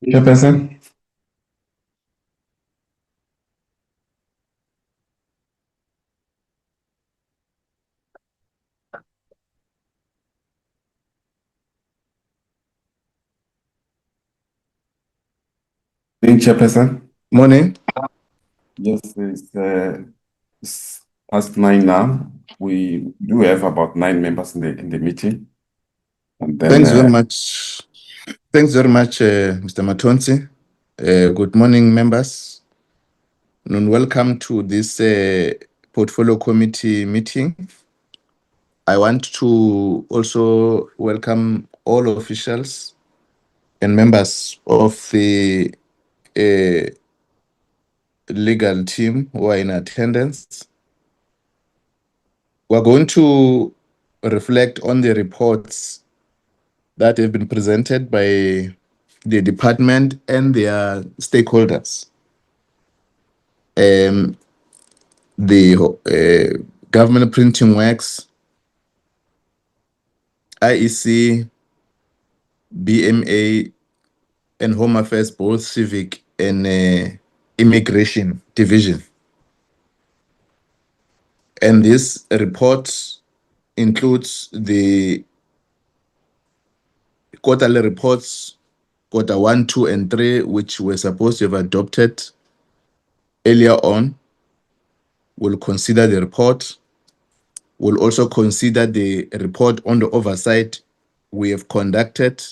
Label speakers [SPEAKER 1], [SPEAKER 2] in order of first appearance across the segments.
[SPEAKER 1] Chairperson. Chairperson.
[SPEAKER 2] Morning.
[SPEAKER 1] Yes, it's past 9 now. We do have about 9 members in the meeting. And then,
[SPEAKER 2] Thanks very much. Thanks very much, Mr. Matonsi. Good morning, members. And welcome to this portfolio committee meeting. I want to also welcome all officials and members of the legal team who are in attendance. We're going to reflect on the reports that have been presented by the department and their stakeholders. The government printing works, IEC, BMA, and Home Affairs, both civic and immigration division. And this report includes the quarterly reports, quarter 1, 2, and 3, which were supposed to have adopted earlier on. We'll consider the report. We'll also consider the report on the oversight we have conducted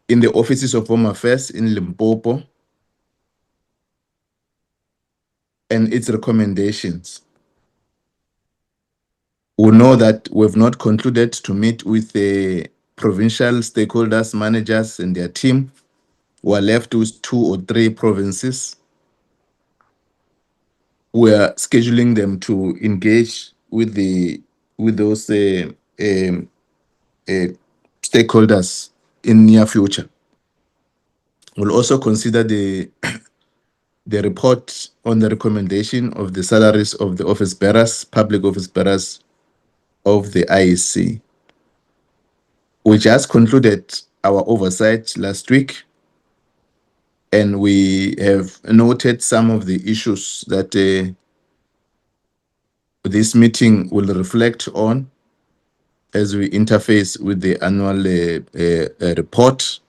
[SPEAKER 2] in the offices of Home Affairs in Limpopo and its recommendations. We know that we've not concluded to meet with the provincial stakeholders, managers, and their team. We are left with 2 or 3 provinces. We are scheduling them to engage with those stakeholders in near future. We'll also consider the report on the recommendation of the salaries of the office bearers, public office bearers of the IEC. We just concluded our oversight last week, and we have noted some of the issues that this meeting will reflect on as we interface with the annual report,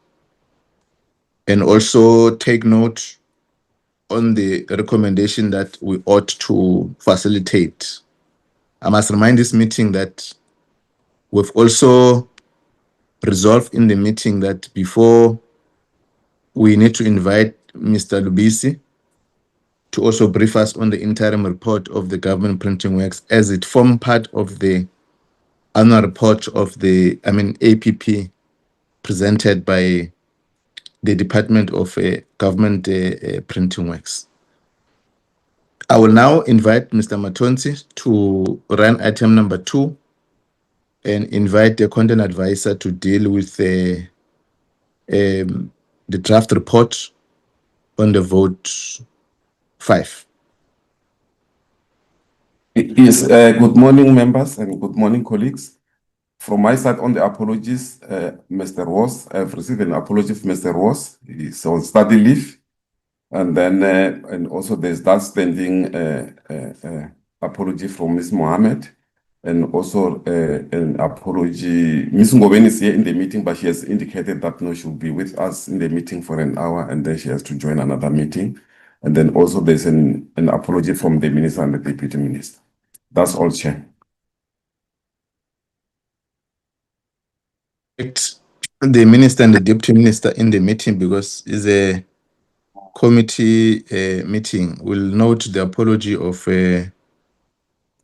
[SPEAKER 2] and also take note on the recommendation that we ought to facilitate. I must remind this meeting that we've also resolved in the meeting that before we need to invite Mr. Lubisi to also brief us on the interim report of the government printing works, as it forms part of the annual report of the APP presented by the Department of Government Printing Works. I will now invite Mr. Matonsi to run item number 2 and invite the content advisor to deal with the draft report on the vote 5.
[SPEAKER 1] Yes, good morning, members, and good morning, colleagues. From my side, on the apologies, Mr. Ross, I've received an apology from Mr. Ross. He's on study leave. And then, and also there's that standing apology from Ms. Mohammed, and also an apology. Ms. Ngobeni is here in the meeting, but she has indicated that no, she'll be with us in the meeting for an hour, and then she has to join another meeting. And then also there's an apology from the Minister and the Deputy Minister. That's all, Chair.
[SPEAKER 2] The Minister and the Deputy Minister in the meeting, because it's a committee meeting. We'll note the apology of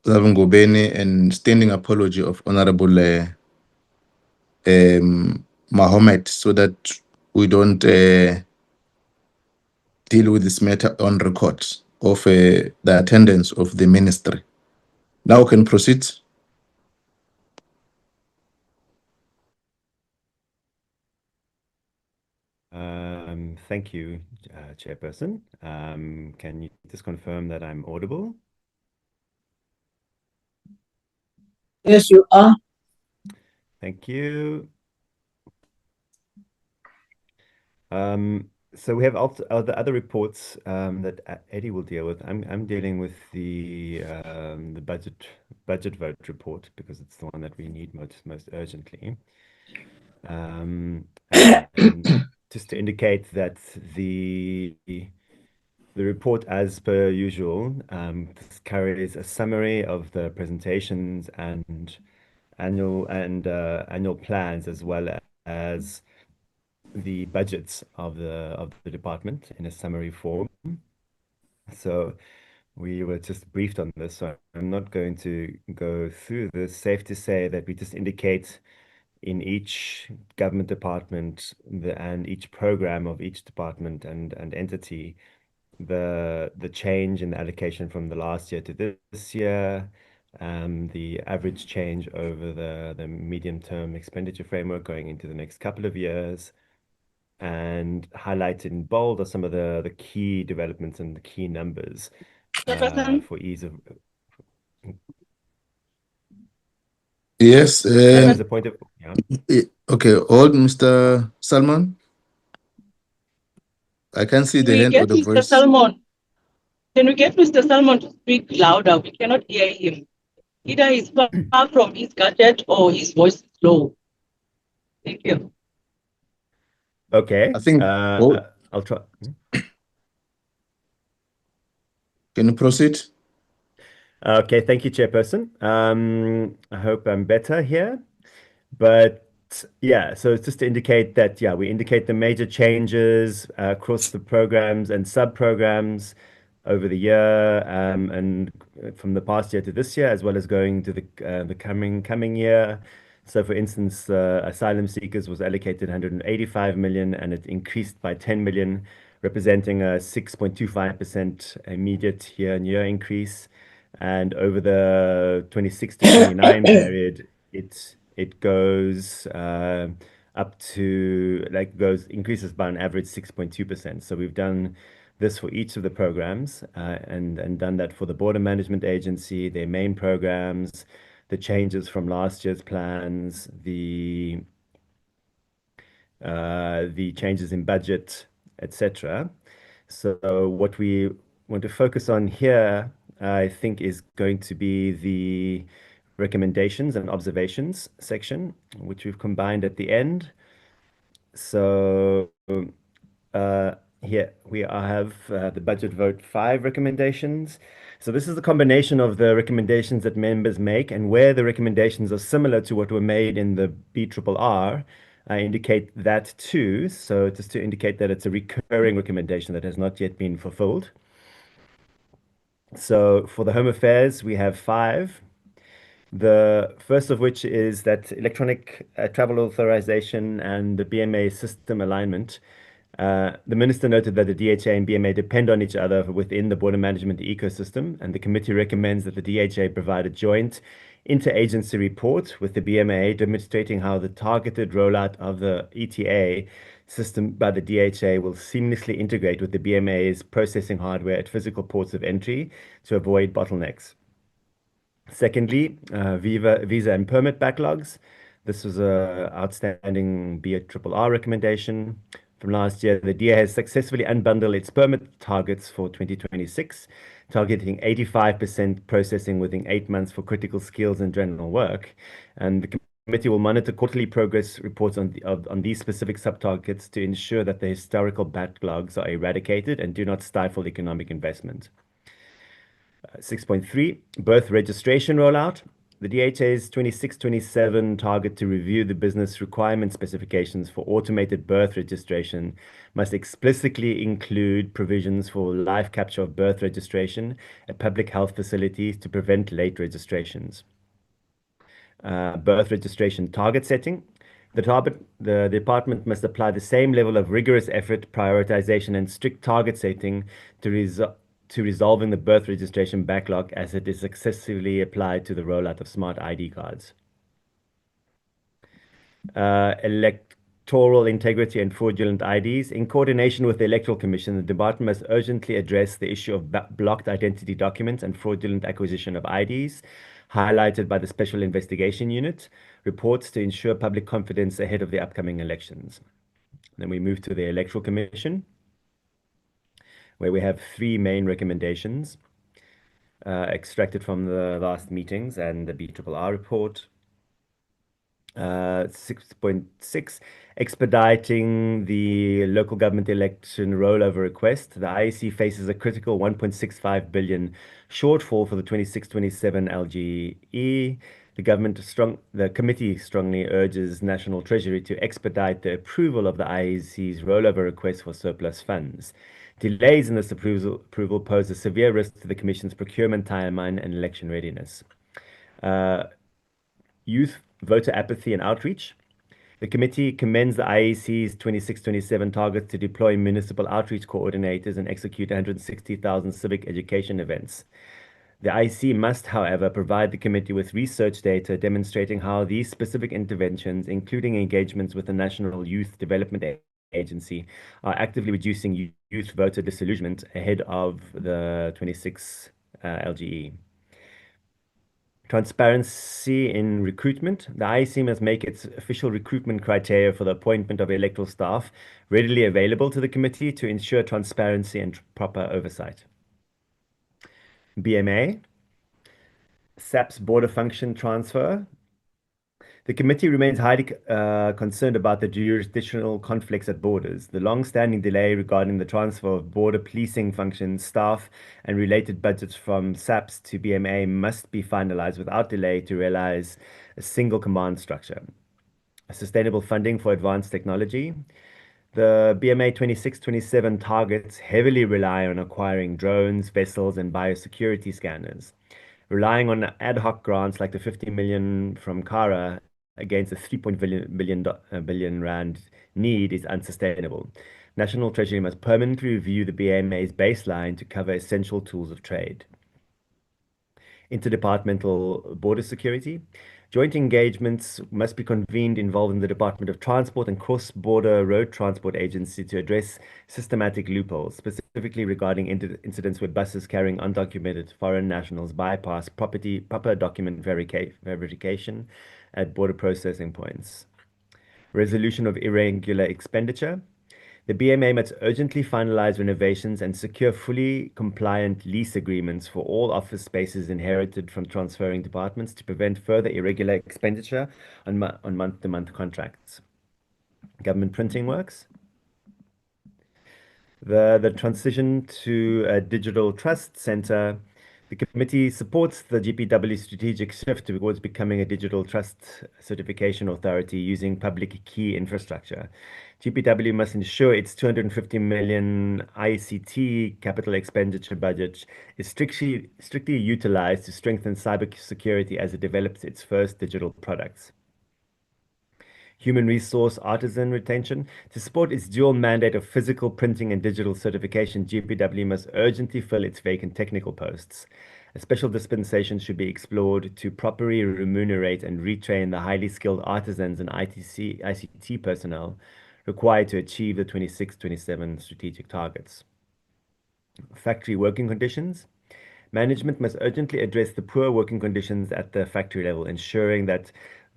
[SPEAKER 2] Ngobeni and standing apology of Honorable Mohammed, so that we don't deal with this matter on record of the attendance of the ministry. Now we can proceed.
[SPEAKER 3] Thank you, Chairperson. Can you just confirm that I'm audible?
[SPEAKER 4] Yes, you are.
[SPEAKER 3] Thank you. So we have the other reports that Eddie will deal with. I'm dealing with the budget vote report because it's the one that we need most urgently. And just to indicate that the report, as per usual, carries a summary of the presentations and annual plans, as well as the budgets of the department in a summary form. So we were just briefed on this, so I'm not going to go through this. Safe to say that we just indicate in each government department and each program of each department and entity the change in the allocation from the last year to this year, the average change over the medium-term expenditure framework going into the next couple of years, and highlighted in bold are some of the key developments and the key numbers for ease of.
[SPEAKER 2] Yes.
[SPEAKER 3] As a point of, yeah.
[SPEAKER 2] Okay, hold, Mr. Salman. I can see the hand or the
[SPEAKER 4] Mr.
[SPEAKER 2] voice.
[SPEAKER 4] Salmon? Can we get Mr. Salmon to speak louder? We cannot hear him. Either he's far from his gadget or his voice is low. Thank you.
[SPEAKER 3] Okay.
[SPEAKER 2] I think.
[SPEAKER 3] I'll try.
[SPEAKER 2] Can you proceed?
[SPEAKER 3] Okay, thank you, Chairperson. I hope I'm better here. But yeah, so it's just to indicate that, yeah, we indicate the major changes across the programs and sub-programs over the year, and from the past year to this year, as well as going to the coming year. So for instance, asylum seekers was allocated 185 million, and it increased by 10 million, representing a 6.25% immediate year-on-year increase. And over the 26 to 29 period, it goes up to increases by an average 6.2%. So we've done this for each of the programs, and done that for the Border Management Agency, their main programs, the changes from last year's plans, the changes in budget, etc. So what we want to focus on here, I think, is going to be the recommendations and observations section, which we've combined at the end. So here we have the budget vote 5 recommendations. So this is the combination of the recommendations that members make, and where the recommendations are similar to what were made in the BRRR, I indicate that too. So just to indicate that it's a recurring recommendation that has not yet been fulfilled. So for the Home Affairs, we have 5. The first of which is that electronic travel authorization and the BMA system alignment. The Minister noted that the DHA and BMA depend on each other within the border management ecosystem, and the committee recommends that the DHA provide a joint interagency report with the BMA demonstrating how the targeted rollout of the ETA system by the DHA will seamlessly integrate with the BMA's processing hardware at physical ports of entry to avoid bottlenecks. Secondly, visa and permit backlogs. This was a outstanding BRRR recommendation from last year. The DA has successfully unbundled its permit targets for 2026, targeting 85% processing within 8 months for critical skills and general work. And the committee will monitor quarterly progress reports on these specific sub-targets to ensure that the historical backlogs are eradicated and do not stifle economic investment. 6.3, birth registration rollout. The DHA's 26-27 target to review the business requirement specifications for automated birth registration must explicitly include provisions for live capture of birth registration at public health facilities to prevent late registrations. Birth registration target setting. The department must apply the same level of rigorous effort, prioritization, and strict target setting to resolving the birth registration backlog as it is successfully applied to the rollout of smart ID cards. Electoral integrity and fraudulent IDs. In coordination with the Electoral Commission, the department must urgently address the issue of blocked identity documents and fraudulent acquisition of IDs, highlighted by the Special Investigation Unit reports to ensure public confidence ahead of the upcoming elections. Then we move to the Electoral Commission, where we have three main recommendations extracted from the last meetings and the BRRR report. 6.6, expediting the local government election rollover request. The IEC faces a critical 1.65 billion shortfall for the 26-27 LGE. The committee strongly urges National Treasury to expedite the approval of the IEC's rollover request for surplus funds. Delays in this approval pose a severe risk to the Commission's procurement timeline and election readiness. Youth voter apathy and outreach. The committee commends the IEC's 26-27 target to deploy municipal outreach coordinators and execute 160,000 civic education events. The IEC must, however, provide the committee with research data demonstrating how these specific interventions, including engagements with the National Youth Development Agency, are actively reducing youth voter disillusionment ahead of the 26 LGE. Transparency in recruitment. The IEC must make its official recruitment criteria for the appointment of electoral staff readily available to the committee to ensure transparency and proper oversight. BMA, SAP's border function transfer. The committee remains highly concerned about the jurisdictional conflicts at borders. The long-standing delay regarding the transfer of border policing functions, staff, and related budgets from SAPS to BMA must be finalized without delay to realize a single command structure. Sustainable funding for advanced technology. The BMA 26-27 targets heavily rely on acquiring drones, vessels, and biosecurity scanners. Relying on ad hoc grants like the 50 million from CARA against a 3 billion rand need is unsustainable. National Treasury must permanently review the BMA's baseline to cover essential tools of trade. Interdepartmental border security. Joint engagements must be convened involving the Department of Transport and Cross-Border Road Transport Agency to address systematic loopholes, specifically regarding incidents where buses carrying undocumented foreign nationals bypass proper document verification at border processing points. Resolution of irregular expenditure. The BMA must urgently finalize renovations and secure fully compliant lease agreements for all office spaces inherited from transferring departments to prevent further irregular expenditure on month-to-month contracts. Government printing works. The transition to a digital trust center. The committee supports the GPW strategic shift towards becoming a digital trust certification authority using public key infrastructure. GPW must ensure its 250 million ICT capital expenditure budget is strictly utilized to strengthen cybersecurity as it develops its first digital products. Human resource artisan retention. To support its dual mandate of physical printing and digital certification, GPW must urgently fill its vacant technical posts. A special dispensation should be explored to properly remunerate and retrain the highly skilled artisans and ICT personnel required to achieve the 26-27 strategic targets. Factory working conditions. Management must urgently address the poor working conditions at the factory level, ensuring that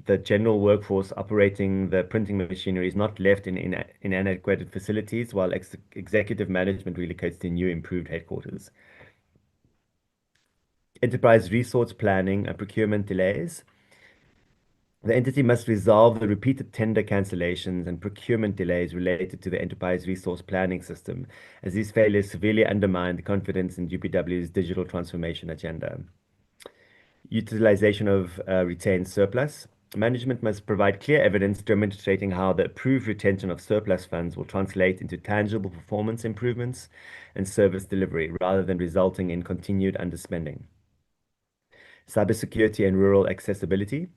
[SPEAKER 3] the general workforce operating the printing machinery is not left in inadequate facilities while executive management relocates to new improved headquarters. Enterprise resource planning and procurement delays. The entity must resolve the repeated tender cancellations and procurement delays related to the enterprise resource planning system, as these failures severely undermine the confidence in GPW's digital transformation agenda. Utilization of retained surplus. Management must provide clear evidence demonstrating how the approved retention of surplus funds will translate into tangible performance improvements and service delivery, rather than resulting in continued underspending. Cybersecurity and rural accessibility.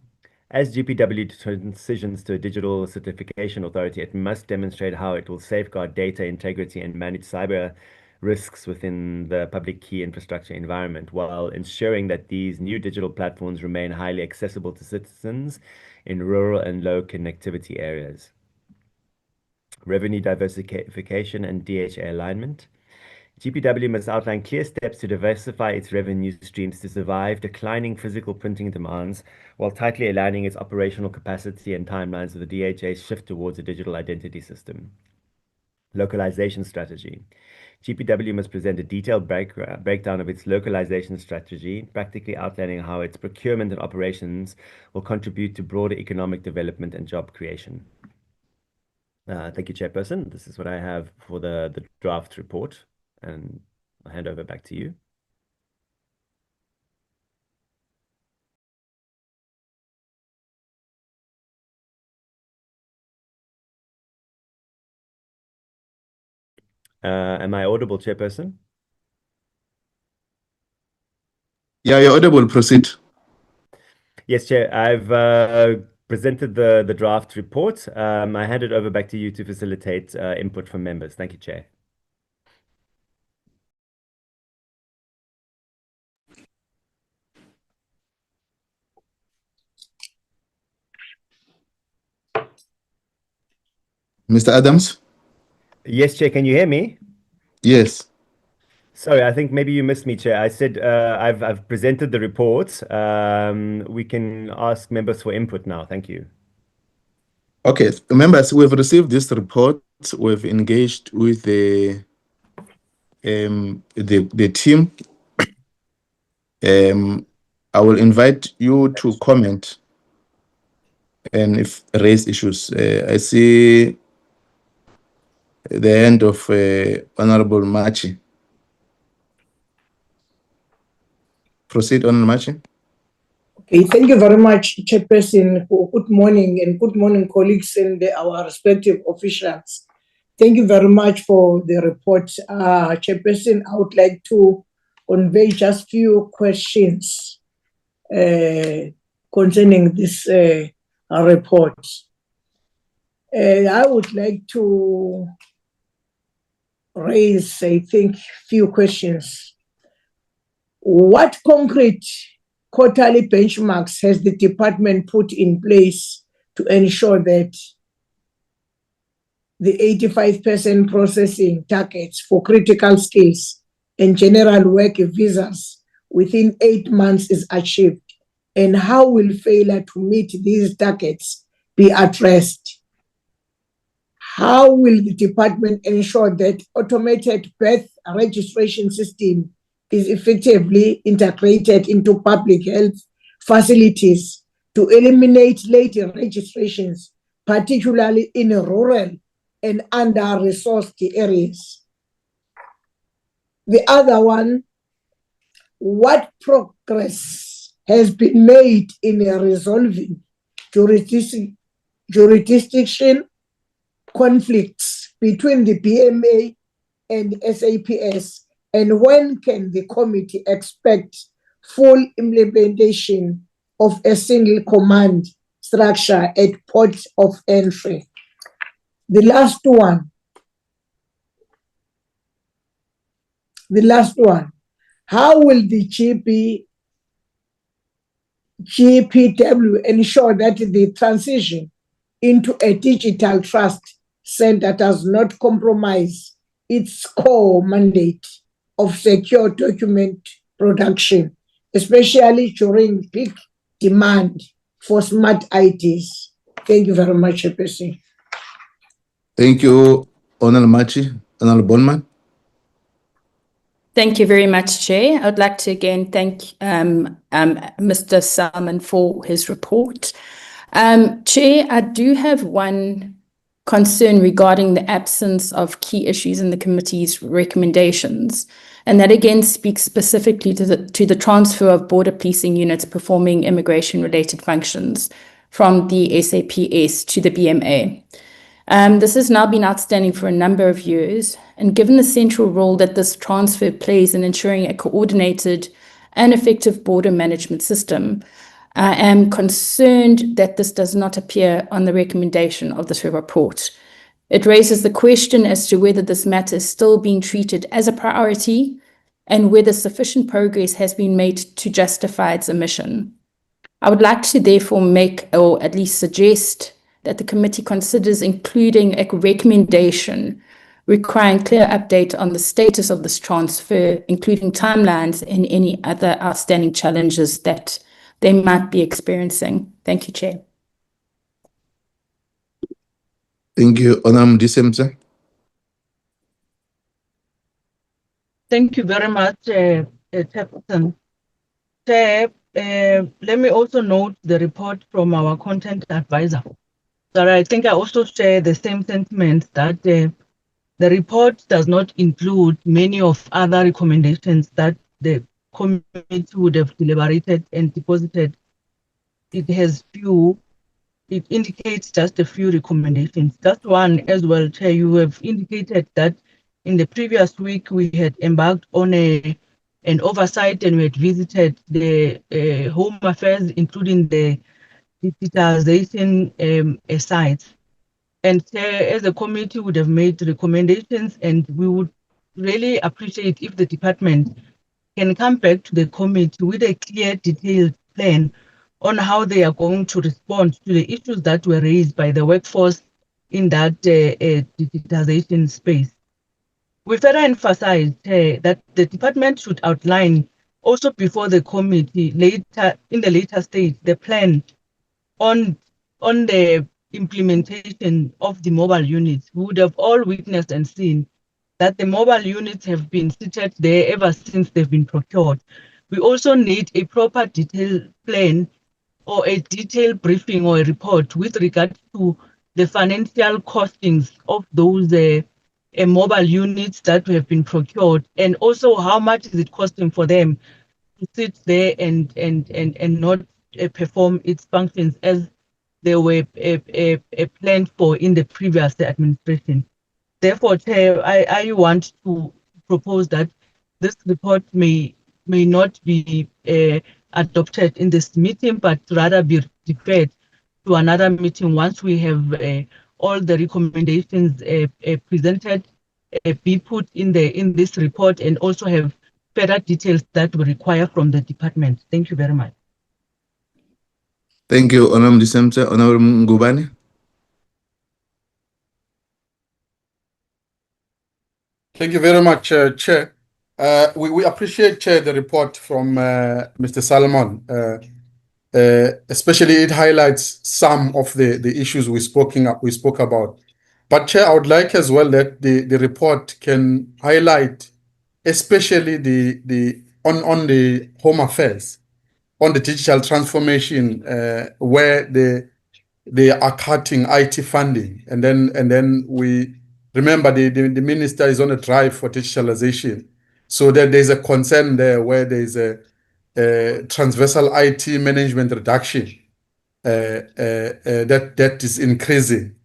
[SPEAKER 3] As GPW transitions to a digital certification authority, it must demonstrate how it will safeguard data integrity and manage cyber risks within the public key infrastructure environment, while ensuring that these new digital platforms remain highly accessible to citizens in rural and low connectivity areas. Revenue diversification and DHA alignment. GPW must outline clear steps to diversify its revenue streams to survive declining physical printing demands while tightly aligning its operational capacity and timelines with the DHA's shift towards a digital identity system. localization strategy. GPW must present a detailed breakdown of its localization strategy, practically outlining how its procurement and operations will contribute to broader economic development and job creation. Thank you, Chairperson. This is what I have for the draft report, and I'll hand over back to you. Am I audible, Chairperson?
[SPEAKER 2] Yeah, you're audible. Proceed.
[SPEAKER 3] Yes, Chair. I've presented the draft report. I hand it over back to you to facilitate input from members. Thank you, Chair.
[SPEAKER 2] Mr. Adams?
[SPEAKER 3] Yes, Chair. Can you hear me?
[SPEAKER 2] Yes.
[SPEAKER 3] Sorry, I think maybe you missed me, Chair. I said I've presented the report. We can ask members for input now. Thank you.
[SPEAKER 2] Okay, members, we've received this report. We've engaged with the team. I will invite you to comment and if raise issues. I see the hand of Honorable Machi. Proceed, Honorable Machi.
[SPEAKER 5] Okay, thank you very much, Chairperson. Good morning, and good morning, colleagues and our respective officials. Thank you very much for the report. Chairperson, I would like to convey just few questions concerning this report. I would like to raise, I think, few questions. What concrete quarterly benchmarks has the department put in place to ensure that the 85% processing targets for critical skills and general work visas within 8 months is achieved? And how will failure to meet these targets be addressed? How will the department ensure that automated birth registration system is effectively integrated into public health facilities to eliminate late registrations, particularly in rural and under-resourced areas? The other one, what progress has been made in resolving jurisdiction conflicts between the BMA and SAPS, and when can the committee expect full implementation of a single command structure at port of entry? The last one, how will the GPW ensure that the transition into a digital trust center does not compromise its core mandate of secure document production, especially during peak demand for smart IDs? Thank you very much, Chairperson.
[SPEAKER 2] Thank you, Honorable Machi. Honorable Bondman.
[SPEAKER 6] Thank you very much, Chair. I would like to again thank Mr. Salmon for his report. Chair, I do have one concern regarding the absence of key issues in the committee's recommendations, and that again speaks specifically to the transfer of border policing units performing immigration-related functions from the SAPS to the BMA. This has now been outstanding for a number of years, and given the central role that this transfer plays in ensuring a coordinated and effective border management system, I am concerned that this does not appear on the recommendation of this report. It raises the question as to whether this matter is still being treated as a priority and whether sufficient progress has been made to justify its omission. I would like to therefore make, or at least suggest, that the committee considers including a recommendation requiring clear update on the status of this transfer, including timelines and any other outstanding challenges that they might be experiencing. Thank you, Chair.
[SPEAKER 2] Thank you, Honorable Disemza.
[SPEAKER 4] Thank you very much, Chairperson. Chair, let me also note the report from our content advisor. So I think I also share the same sentiment that the report does not include many of other recommendations that the committee would have deliberated and deposited. It has few, it indicates just a few recommendations. Just one as well, Chair, you have indicated that in the previous week we had embarked on an oversight and we had visited the Home Affairs, including the digitalization sites. And as a committee would have made recommendations, and we would really appreciate if the department can come back to the committee with a clear, detailed plan on how they are going to respond to the issues that were raised by the workforce in that digitization space. We further emphasized that the department should outline also before the committee later in the later stage the plan on the implementation of the mobile units. We would have all witnessed and seen that the mobile units have been seated there ever since they've been procured. We also need a proper detailed plan or a detailed briefing or a report with regard to the financial costings of those mobile units that have been procured, and also how much is it costing for them to sit there and not perform its functions as they were planned for in the previous administration. Therefore, Chair, I want to propose that this report may not be adopted in this meeting, but rather be deferred to another meeting once we have all the recommendations presented, be put in this report, and also have further details that we require from the department. Thank you very much.
[SPEAKER 2] Thank you, Honorable Disemse. Honorable Ngubane.
[SPEAKER 7] Thank you very much, Chair. We appreciate, Chair, the report from Mr. Salmon. Especially it highlights some of the issues we spoke about. But Chair, I would like as well that the report can highlight especially on the Home Affairs, on the digital transformation, where they are cutting IT funding, and then we remember the minister is on a drive for digitalization, so that there's a concern there where there's a transversal IT management reduction that is increasing,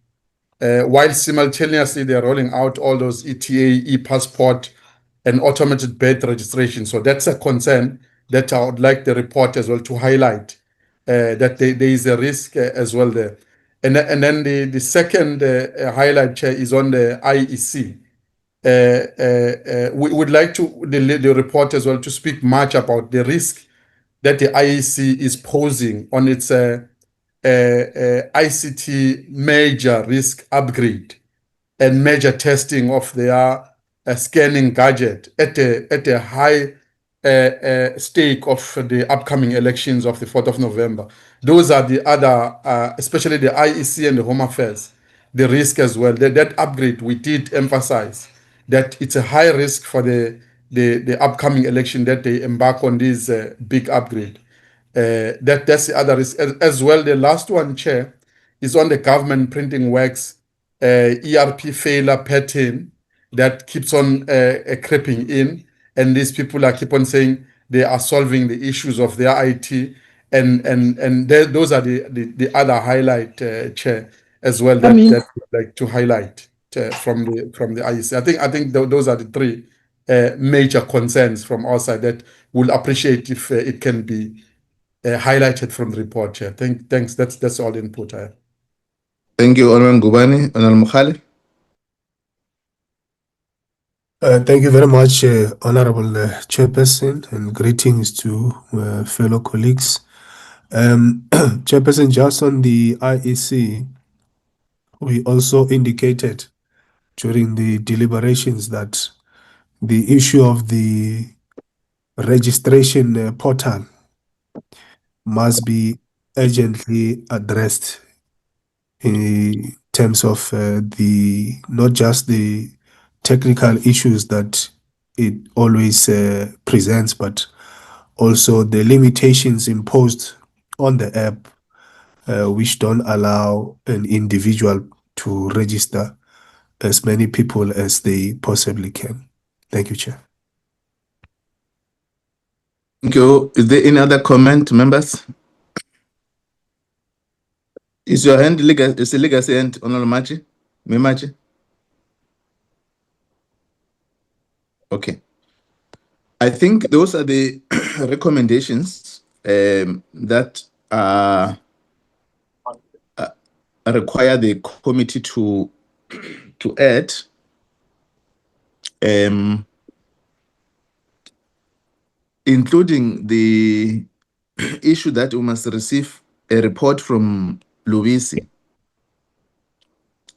[SPEAKER 7] while simultaneously they're rolling out all those ETA, e-passport, and automated birth registration. So that's a concern that I would like the report as well to highlight, that there is a risk as well there. And then the second highlight, Chair, is on the IEC. We would like the report as well to speak much about the risk that the IEC is posing on its ICT major risk upgrade and major testing of their scanning gadget at a high stake of the upcoming elections of the 4th of November. Those are the other, especially the IEC and the Home Affairs, the risk as well. That upgrade, we did emphasize that it's a high risk for the upcoming election that they embark on this big upgrade. That's the other risk. As well, the last one, Chair, is on the government printing works ERP failure pattern that keeps on creeping in, and these people keep on saying they are solving the issues of their IT, and those are the other highlight, Chair, as well, that we'd like to highlight from the IEC. I think those are the three major concerns from our side that we'll appreciate if it can be highlighted from the report, Chair. Thanks. That's all input.
[SPEAKER 2] Thank you, Honorable Ngubane. Honorable Mukhale.
[SPEAKER 8] Thank you very much, Honorable Chairperson, and greetings to fellow colleagues. Chairperson, just on the IEC, we also indicated during the deliberations that the issue of the registration portal must be urgently addressed in terms of not just the technical issues that it always presents, but also the limitations imposed on the app, which don't allow an individual to register as many people as they possibly can. Thank you, Chair.
[SPEAKER 2] Thank you. Is there any other comment, members? Is your hand legal? Is the legacy hand, Honorable Machi? Mimachi? Okay. I think those are the recommendations that require the committee to add. Including the issue that we must receive a report from Luisi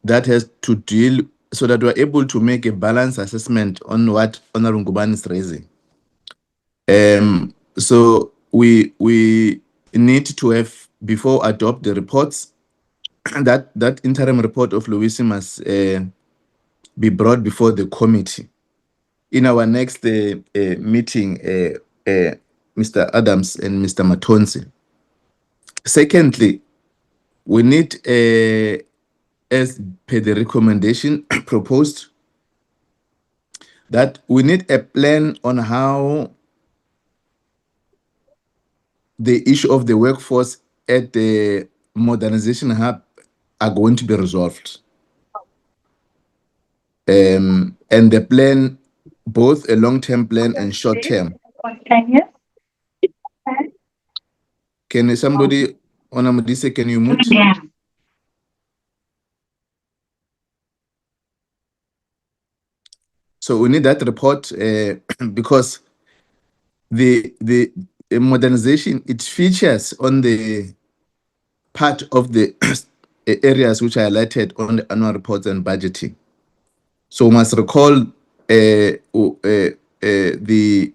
[SPEAKER 2] that has to deal so that we're able to make a balanced assessment on what Honorable Ngubane is raising. So we need to have, before adopt the reports, that interim report of Luisi must be brought before the committee. In our next meeting, Mr. Adams and Mr. Matonsi. Secondly, we need, as per the recommendation proposed, that we need a plan on how the issue of the workforce at the modernization hub are going to be resolved. And the plan, both a long-term plan and short-term. Can somebody, Onamadise, can you mute? So we need that report because the modernization, it features on the part of the areas which are highlighted on the annual reports and budgeting. So we must recall the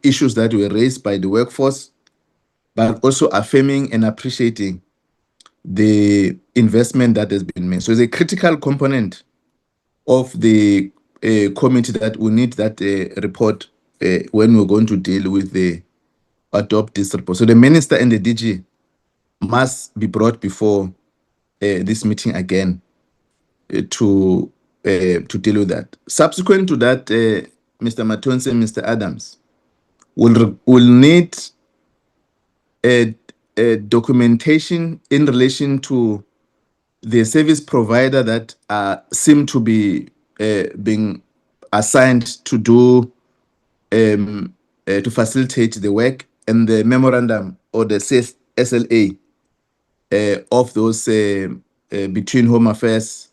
[SPEAKER 2] issues that were raised by the workforce, but also affirming and appreciating the investment that has been made. So it's a critical component of the committee that we need that report when we're going to deal with the adopt this report. So the minister and the DG must be brought before this meeting again to deal with that. Subsequent to that, Mr. Matonse and Mr. Adams will need a documentation in relation to the service provider that seem to be being assigned to do to facilitate the work, and the memorandum or the SLA of those between Home Affairs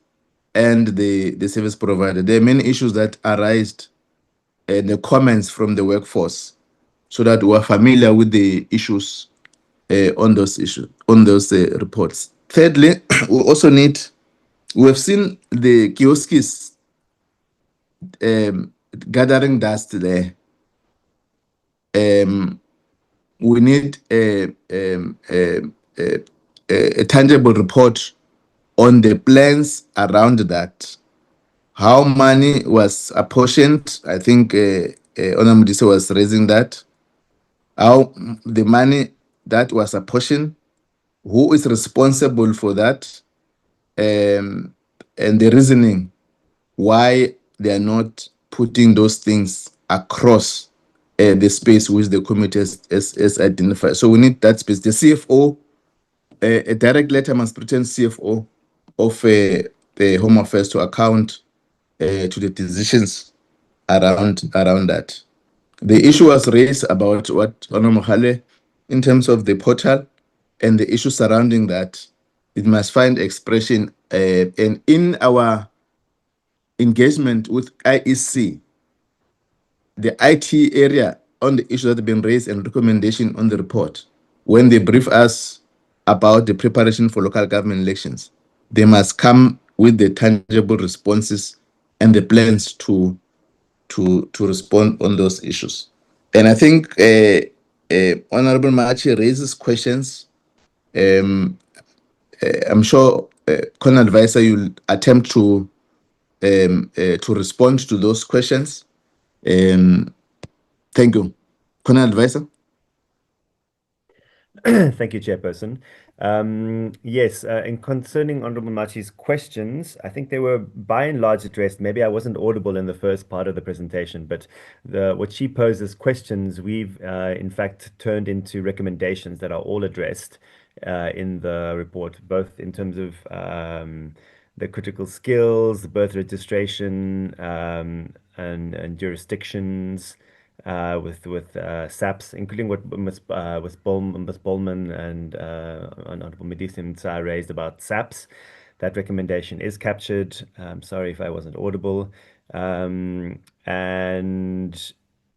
[SPEAKER 2] and the service provider. There are many issues that arise and the comments from the workforce, so that we are familiar with the issues on those issues, on those reports. Thirdly, we also need, we have seen the kiosks gathering dust there. We need a tangible report on the plans around that. How money was apportioned, I think Onamudise was raising that. How the money that was apportioned, who is responsible for that, and the reasoning why they are not putting those things across the space which the committee has identified. So we need that space. The CFO, a direct letter must pretend CFO of the Home Affairs to account to the decisions around that. The issue was raised about what Honorable Mohale in terms of the portal and the issue surrounding that. It must find expression and in our engagement with IEC, the IT area on the issues that have been raised and recommendation on the report. When they brief us about the preparation for local government elections, they must come with the tangible responses and the plans to respond on those issues. And I think Honorable Machi raises questions. I'm sure, Con Advisor, you'll attempt to respond to those questions. Thank you. Corner Advisor?
[SPEAKER 3] Thank you, Chairperson. Yes, in concerning Honorable Machi's questions, I think they were by and large addressed. Maybe I wasn't audible in the first part of the presentation, but what she posed as questions, we've in fact turned into recommendations that are all addressed in the report, both in terms of the critical skills, the birth registration, and jurisdictions, with SAPs, including what Ms. Bowman and Honorable Medisim raised about SAPs. That recommendation is captured. Sorry if I wasn't audible. And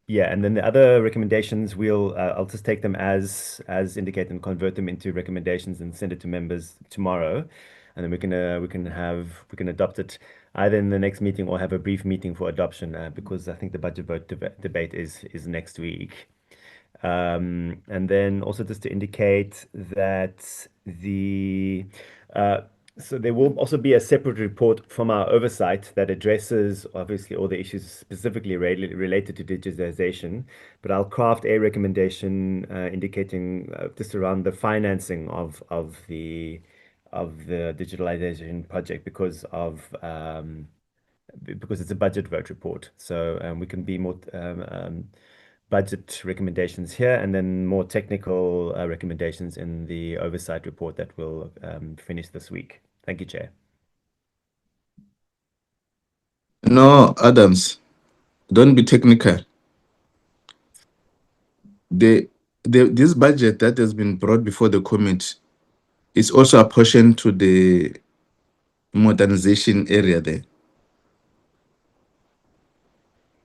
[SPEAKER 3] yeah, and then the other recommendations, I'll just take them as indicated and convert them into recommendations and send it to members tomorrow, and then we can adopt it either in the next meeting or have a brief meeting for adoption, because I think the budget vote debate is next week. And then also just to indicate that so there will also be a separate report from our oversight that addresses obviously all the issues specifically related to digitization, but I'll craft a recommendation indicating just around the financing of the digitalization project because it's a budget vote report. So we can be more budget recommendations here, and then more technical recommendations in the oversight report that will finish this week. Thank you, Chair.
[SPEAKER 2] No, Adams, don't be technical. This budget that has been brought before the committee is also apportioned to the modernization area there.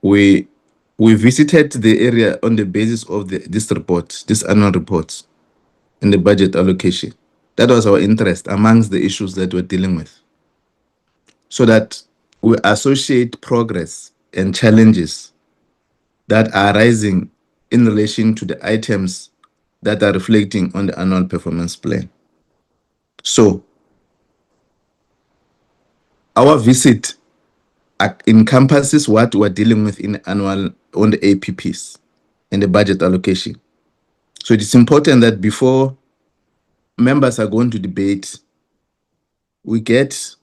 [SPEAKER 2] We visited the area on the basis of this annual report and the budget allocation. That was our interest amongst the issues that we're dealing with, so that we associate progress and challenges that are rising in relation to the items that are reflecting on the annual performance plan. So our visit encompasses what we're dealing with in annual on the APPs and the budget allocation. So it is important that before members are going to debate, we get,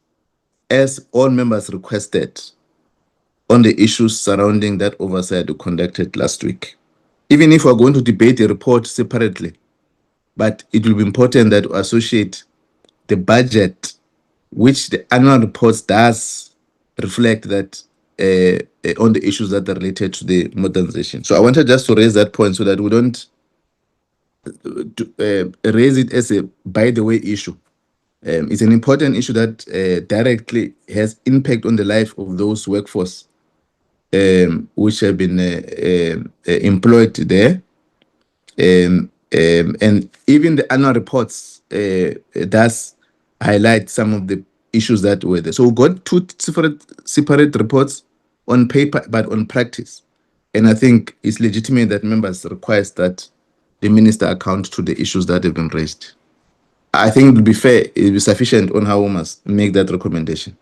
[SPEAKER 2] as all members requested, on the issues surrounding that oversight we conducted last week. Even if we're going to debate the report separately, but it will be important that we associate the budget, which the annual report does reflect that on the issues that are related to the modernization. So I wanted just to raise that point so that we don't raise it as a by the way issue. It's an important issue that directly has impact on the life of those workforce which have been employed there. And even the annual reports does highlight some of the issues that were there. So we got two separate reports on paper, but on practice. And I think it's legitimate that members request that the minister account to the issues that have been raised. I think it will be fair, it will be sufficient on how we must make that recommendation.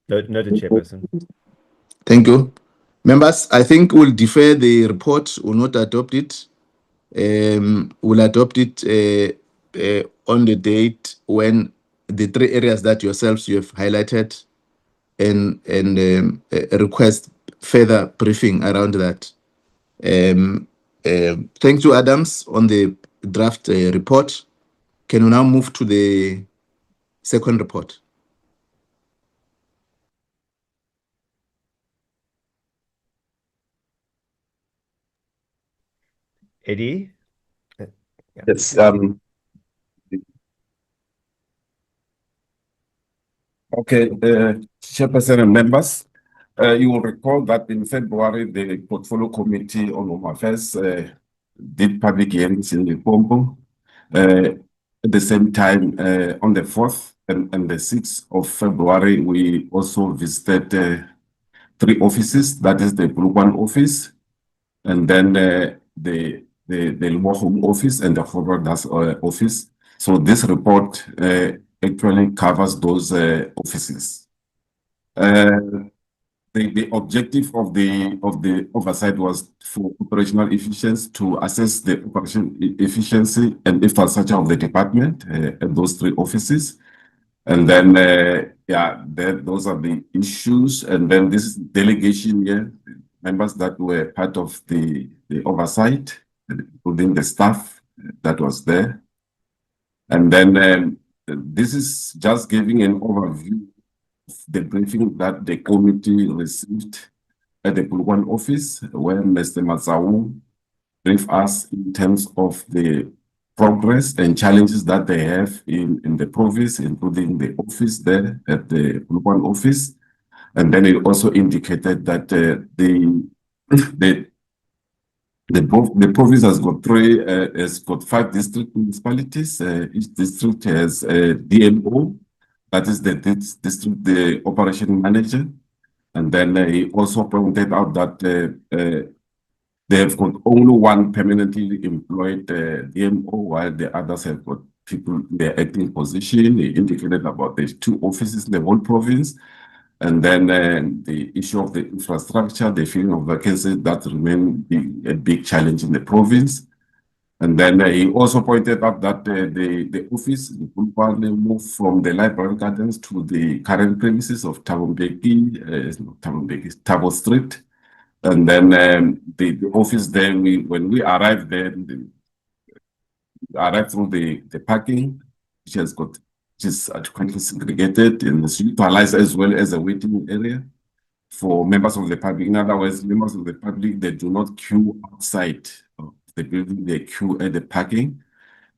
[SPEAKER 3] Noted, Chairperson.
[SPEAKER 2] Thank you. Members, I think we'll defer the report, will not adopt it. We'll adopt it on the date when the three areas that you have highlighted and request further briefing around that. Thank you, Adams, on the draft report. Can we now move to the second report?
[SPEAKER 3] Eddie?
[SPEAKER 1] Yes. Okay, Chairperson and members, you will recall that in February, the Portfolio Committee on Home Affairs did public hearings in Limpopo. At the same time, on the 4th and the 6th of February, we also visited 3 offices. That is the Bulukwan office, and then the Limpopo office and the Groblersdal office. So this report actually covers those offices. The the objective of the oversight was for operational efficiency, to assess the operation efficiency and infrastructure of the department at those three offices. And then, those are the issues. And then this delegation here, members that were part of the oversight, including the staff that was there. And then this is just giving an overview of the briefing that the committee received at the Polokwane office, where Mr. Matsau briefed us in terms of the progress and challenges that they have in the province, including the office there at the Polokwane office. And then it also indicated that the province has got 5 district municipalities. Each district has a DMO, that is the operation manager. And then he also pointed out that they have got only one permanently employed DMO, while the others have got people in their acting position. He indicated about the 2 offices in the whole province. And then the issue of the infrastructure, the filling of vacancies, that remain a big challenge in the province. And then he also pointed out that the office in Polokwane moved from the library gardens to the current premises of Thabo Street. And then the office there, when we arrived there, arrived through the parking, which is adequately segregated and is utilized as well as a waiting area for members of the public. In other words, members of the public, they do not queue outside of the building, they queue at the parking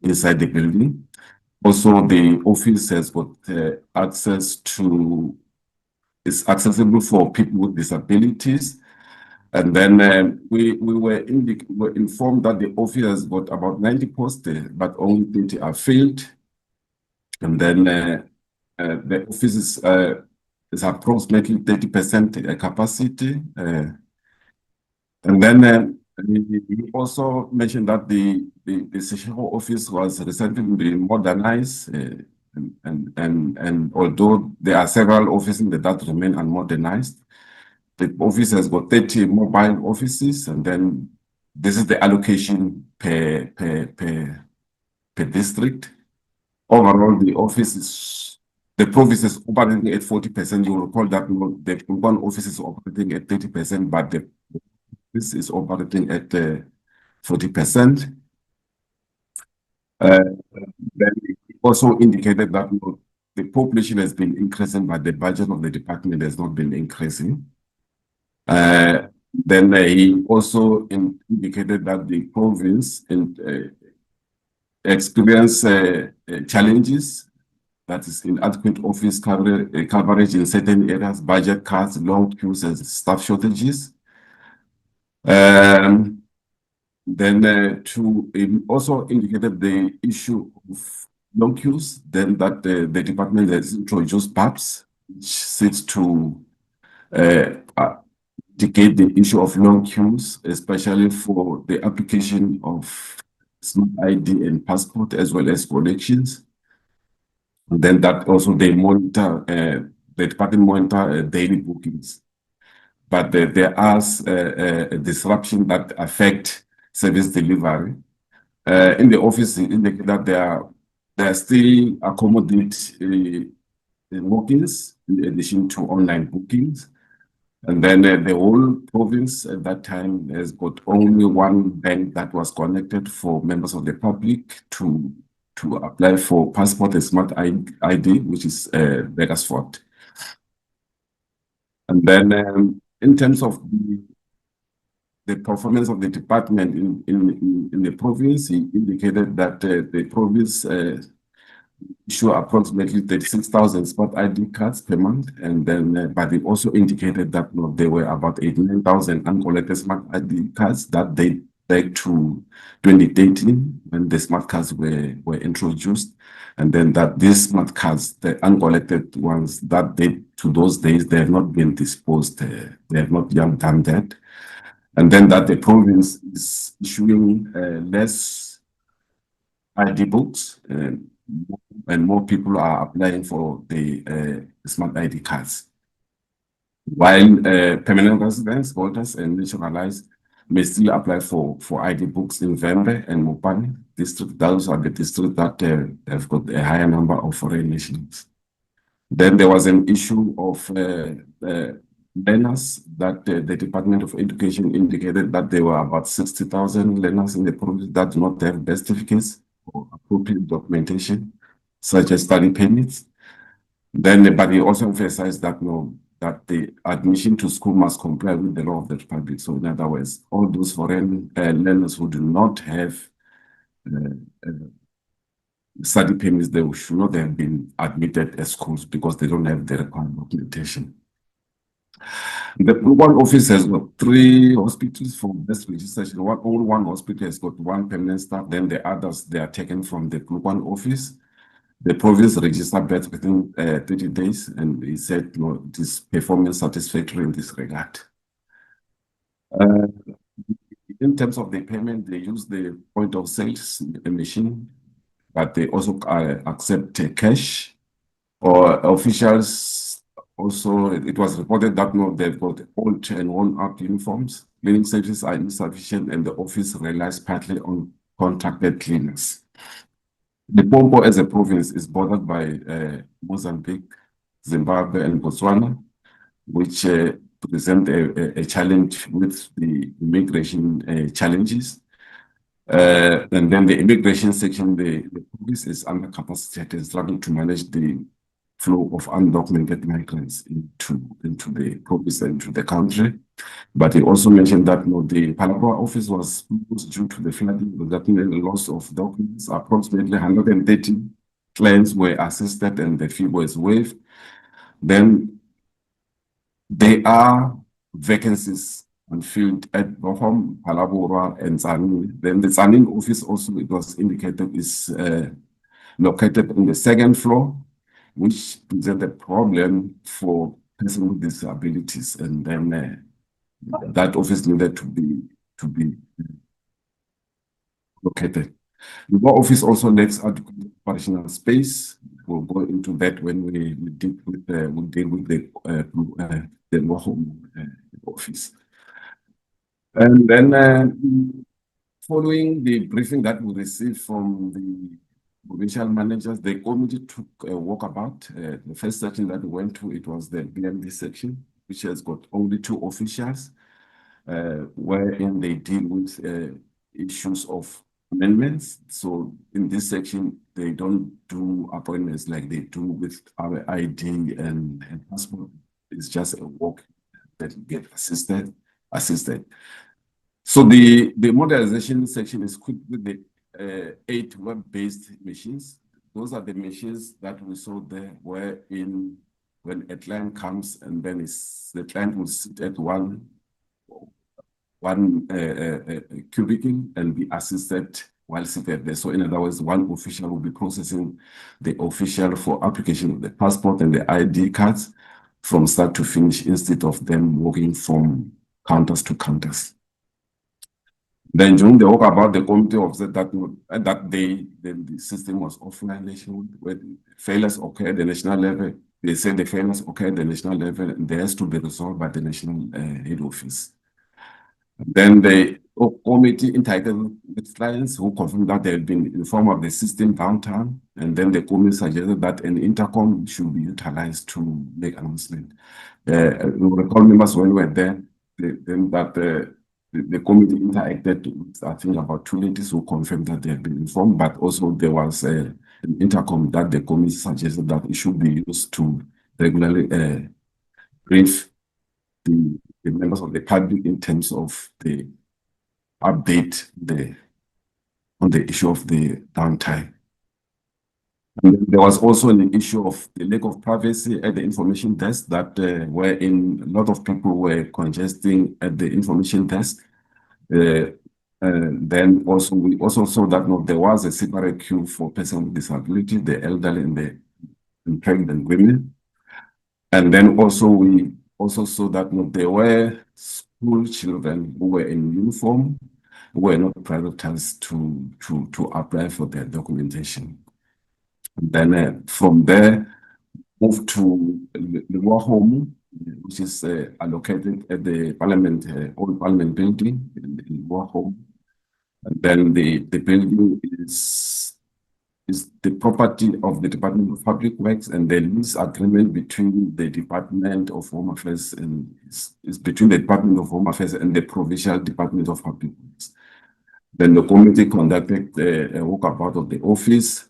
[SPEAKER 1] inside the building. Also, the office has got it's accessible for people with disabilities. And then we were informed that the office has got about 90 posts, but only 30 are filled. And then the office is approximately 30% capacity. And then he also mentioned that the Seshego office was recently been modernized. And although there are several offices that remain unmodernized, the office has got 30 mobile offices, and then this is the allocation per district. Overall, the province is operating at 40%. You will recall that the one office is operating at 30%, but the office is operating at 40%. Then it also indicated that the population has been increasing, but the budget of the department has not been increasing. Then he also indicated that the province experience challenges, that is inadequate office coverage in certain areas, budget cuts, long queues, and staff shortages. Then it also indicated the issue of long queues, then that the department has introduced PAPs, which seeks to indicate the issue of long queues, especially for the application of smart ID and passport, as well as collections. And then that also they monitor, the department monitor daily bookings. But there are a disruption that affect service delivery. In the office, indicate that they are still accommodate bookings in addition to online bookings. And then the whole province at that time has got only one bank that was connected for members of the public to apply for passport and smart ID, which is Beresford. And then in terms of the performance of the department in the province, he indicated that the province issue approximately 36,000 spot ID cards per month, and then but it also indicated that there were about 89,000 uncollected smart ID cards that date back to 2018 when the smart cards were introduced, and then that these smart cards, the uncollected ones, that date to those days, they have not been disposed. They have not yet done that, and then that the province is issuing less ID books. And more people are applying for the smart ID cards. while permanent residents, voters, and naturalized may still apply for ID books in Vembe and Mopani district. Those are the districts that have got a higher number of foreign nationals. Then there was an issue of learners that the Department of Education indicated that there were about 60,000 learners in the province that do not have birth certificates or appropriate documentation, such as study permits. Then, but he also emphasized that that the admission to school must comply with the law of the Republic. So, in other words, all those foreign learners who do not have study permits, they should not have been admitted at schools because they don't have the required documentation. The one office has got 3 hospitals for best registration. Only one hospital has got 1 permanent staff. Then the others, they are taken from the Group 1 office. The province registered births within 30 days, and he said, no, it is performing satisfactory in this regard. In terms of the payment, they use the point of sales machine, but they also accept cash. Or officials also, it was reported that they've got old and worn-out uniforms. Cleaning services are insufficient, and the office relies partly on contracted cleaners. Limpopo as a province is bordered by Mozambique, Zimbabwe, and Botswana, which present a challenge with the immigration challenges. And then the immigration section, the police is under capacity and struggling to manage the flow of undocumented migrants into the province and into the country. But he also mentioned that the Palabra office was closed due to the flooding, resulting in the loss of documents. Approximately 130 clients were assisted and the fee was waived. Then there are vacancies unfilled at Bochum, Palabora, and Tzaneen. Then the Tzaneen office also, it was indicated, is located on the 2nd floor, which presents a problem for persons with disabilities. And then that office needed to be located. The War office also lacks adequate operational space. We'll go into that when we deal with the War Home office. And then following the briefing that we received from the provincial managers, the committee took a walkabout. The first section that we went to, it was the BMD section, which has got only 2 officials, wherein they deal with issues of amendments. So in this section, they don't do appointments like they do with our ID and passport. It's just a walk that get assisted. So the modernization section is equipped with the 8 web-based machines. Those are the machines that we saw there, wherein when a client comes and then the client will sit at one cubicle and be assisted while seated there. So in other words, one official will be processing the official for application of the passport and the ID cards from start to finish, instead of them walking from counters to counters. Then during the walkabout, the committee observed that day, the system was offline nationwide. When failures occur at the national level, they said the failures occur at the national level, and there has to be resolved by the national head office. Then the committee entitled with clients who confirmed that they had been informed of the system downtime, and then the committee suggested that an intercom should be utilized to make announcement. We recall members when we were there, then that the committee interacted with, I think, about 2 ladies who confirmed that they had been informed, but also there was an intercom that the committee suggested that it should be used to regularly brief the members of the public in terms of the update on the issue of the downtime. And there was also an issue of the lack of privacy at the information desk, that wherein a lot of people were congesting at the information desk. Then also we also saw that there was a separate queue for persons with disability, the elderly, and pregnant women. And then also we also saw that there were school children who were in uniform, who were not prioritized to apply for their documentation. And then from there, moved to the War Home, which is allocated at the Parliament, old Parliament building in Warhol. And then the building is the property of the Department of Public Works, and the lease agreement between the Department of Home Affairs and is between the Department of Home Affairs and the Provincial Department of Public Works. Then the committee conducted a walkabout of the office.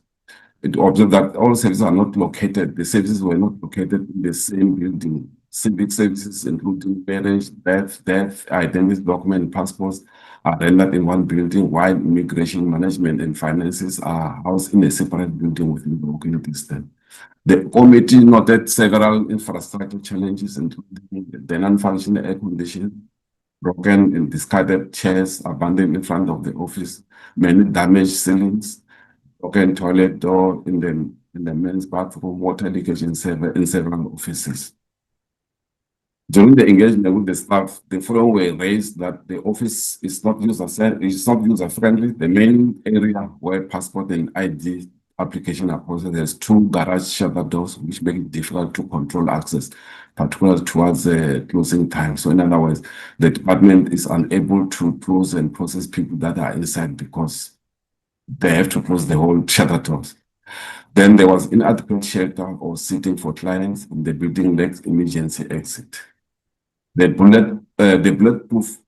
[SPEAKER 1] It observed that all services are not located, the services were not located in the same building. Civic services, including marriage, death, identity document, passports, are rendered in one building, while immigration management and finances are housed in a separate building within the walking distance. The committee noted several infrastructure challenges, including the non-functional air conditioning, broken and discarded chairs abandoned in front of the office, many damaged ceilings, broken toilet door in the men's bathroom, water leakage in several offices. During the engagement with the staff, the following were raised that the office is not user-friendly. The main area where passport and ID application are processed, there's 2 garage shutter doors, which make it difficult to control access, particularly towards closing time. So in other words, the department is unable to close and process people that are inside because they have to close the whole shutter doors. Then there was inadequate shelter or seating for clients in the building next emergency exit. The bulletproof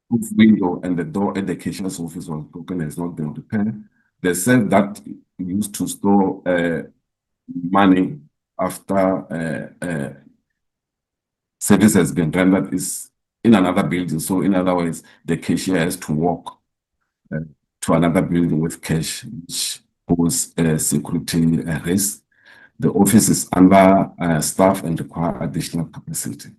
[SPEAKER 1] window and the door at the cashier's office was broken and has not been repaired. The cell that used to store money after service has been rendered is in another building. So in other words, the cashier has to walk to another building with cash, which poses security risk. The office is under staff and require additional capacity.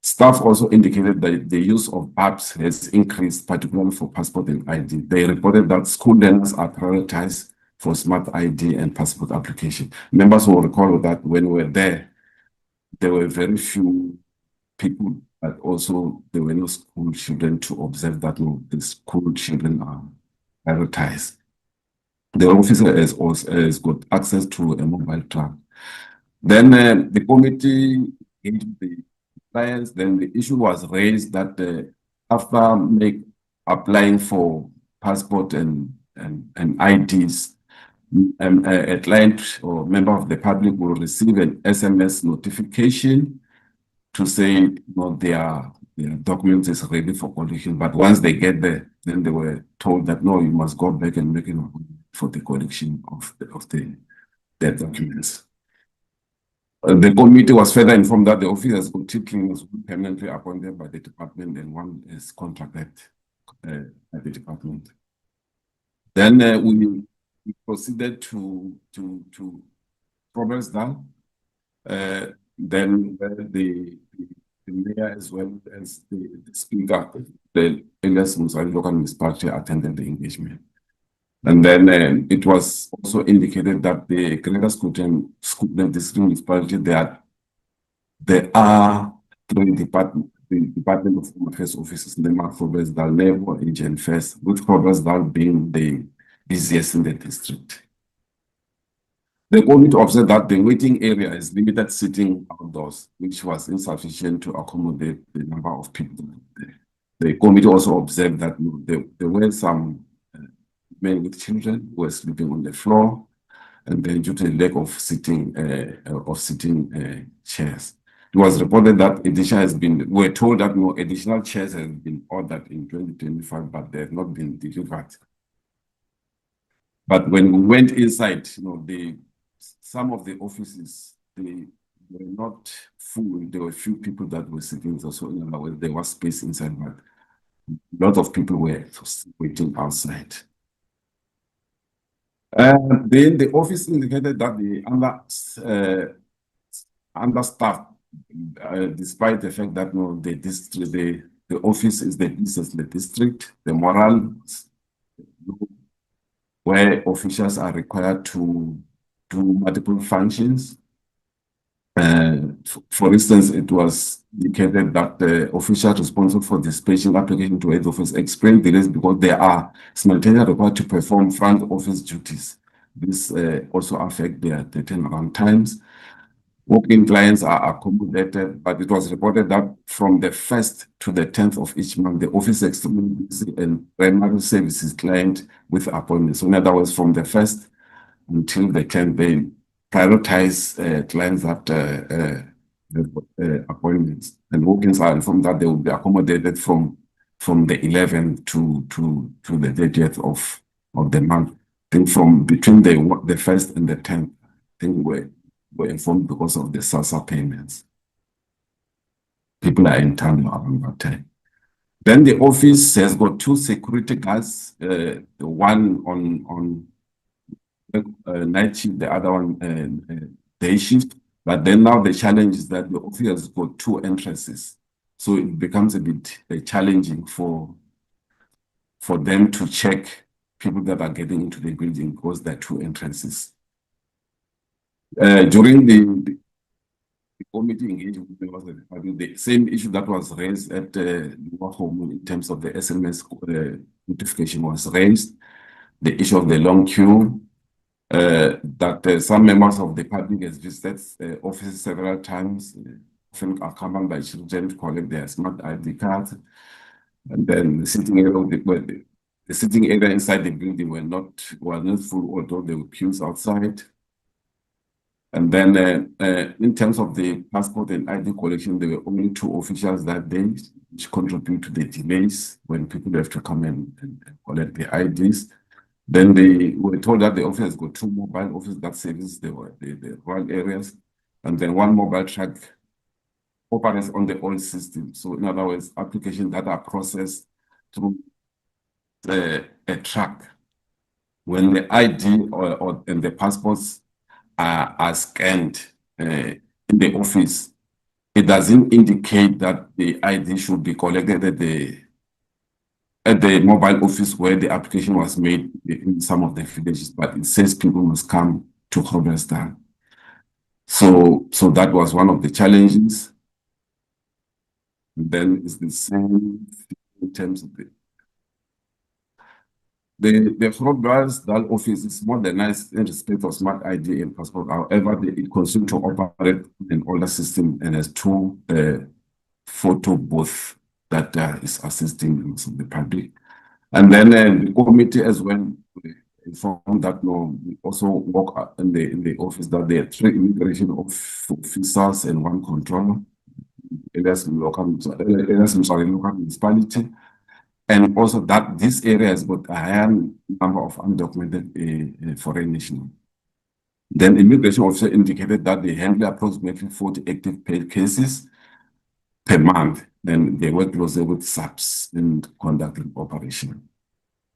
[SPEAKER 1] Staff also indicated that the use of apps has increased, particularly for passport and ID. They reported that school learners are prioritized for smart ID and passport application. Members will recall that when we were there were very few people, but also there were no school children to observe that the school children are prioritized. The officer has got access to a mobile truck. Then the committee engaged the clients. Then the issue was raised that after applying for passport and IDs, a client or member of the public will receive an SMS notification to say their documents is ready for collection. But once they get there, then they were told that no, you must go back and make an appointment for the collection of their documents. The committee was further informed that the office has got 2 cleaners permanently appointed by the department and 1 is contracted by the department. Then we proceeded to progress down. Then the mayor, as well as the speaker, the Elias Musali local municipality, attended the engagement. And then it was also indicated that the Greater Scotland District Municipality, there are 3 departments, the Department of Home Affairs offices, Nema, Groblersdal, Nebo, and Jen First, with Groblersdal being the busiest in the district. The committee observed that the waiting area is limited seating outdoors, which was insufficient to accommodate the number of people there. The committee also observed that there were some men with children who were sleeping on the floor, and then due to the lack of sitting chairs. It was reported that we're told that no additional chairs have been ordered in 2025, but they have not been delivered. But when we went inside, some of the offices, they were not full. There were few people that were sitting, so in other words, there was space inside, but a lot of people were waiting outside. Then the office indicated that the understaffed, despite the fact that the office is the business, the district, the morale, where officials are required to do multiple functions. For instance, it was indicated that the official responsible for dispatching application to head office explained the reason because they are simultaneously required to perform front office duties. This also affects their turnaround times. Walk-in clients are accommodated, but it was reported that from the 1st to the 10th of each month, the office is extremely busy and primary services client with appointments. So in other words, from the 1st until the 10th, they prioritize clients that appointments, and walk-ins are informed that they will be accommodated from the 11th to the 30th of the month. I think from between the 1st and the 10th, I think were informed because of the SASSA payments. People are in town around that time. Then the office has got 2 security guards, one on night shift, the other one day shift. But then now the challenge is that the office has got 2 entrances. So it becomes a bit challenging for them to check people that are getting into the building because there are 2 entrances. During the committee engagement, there was the same issue that was raised at home in terms of the SMS notification was raised. The issue of the long queue, that some members of the public has visited offices several times, often accompanied by children to collect their smart ID cards. And then the sitting area inside the building were not full, although there were queues outside. And then in terms of the passport and ID collection, there were only 2 officials that day, which contribute to the delays when people have to come and collect the IDs. Then they were told that the office has got 2 mobile offices that service the rural areas, and then 1 mobile truck operates on the old system. So in other words, applications that are processed through a truck. When the ID and the passports are scanned in the office, it doesn't indicate that the ID should be collected at the mobile office where the application was made in some of the villages, but it says people must come to Groblersdal. So that was one of the challenges. And then it's the same in terms of the Groblersdal office is modernized in respect of smart ID and passport. However, it continues to operate an older system and has 2 photo booths that is assisting members of the public. And then the committee as well informed that we also work in the office that there are 3 immigration officers and 1 controller, areas local municipality. And also that this area has got a higher number of undocumented foreign nationals. Then immigration officer indicated that they handle approximately 40 active paid cases per month. Then they work closely with SAPS in conducting operation.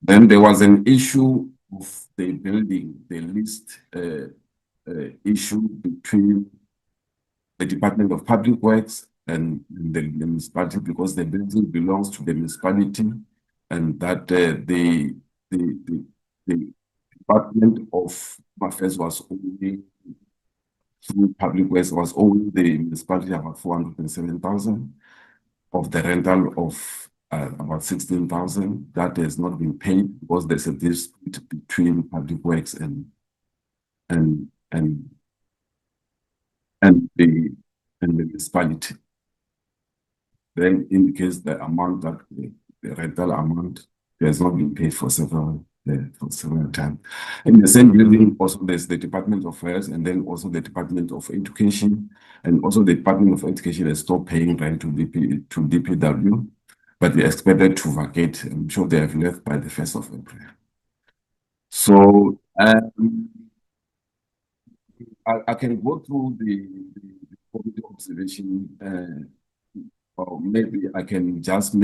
[SPEAKER 1] Then there was an issue of the building, the list issue between the Department of Public Works and the municipality, because the building belongs to the municipality, and that the Department of Affairs was only through Public Works was owing the municipality about 407,000 of the rental of about 16,000 that has not been paid because there's a dispute between Public Works and the municipality. Then indicates the amount that the rental amount has not been paid for several times. In the same building, also there's the Department of Affairs and then also the Department of Education, and also the Department of Education has stopped paying rent to DPW, but they expected to vacate. I'm sure they have left by the 1st of April. So I can go through the committee observation, or maybe I can just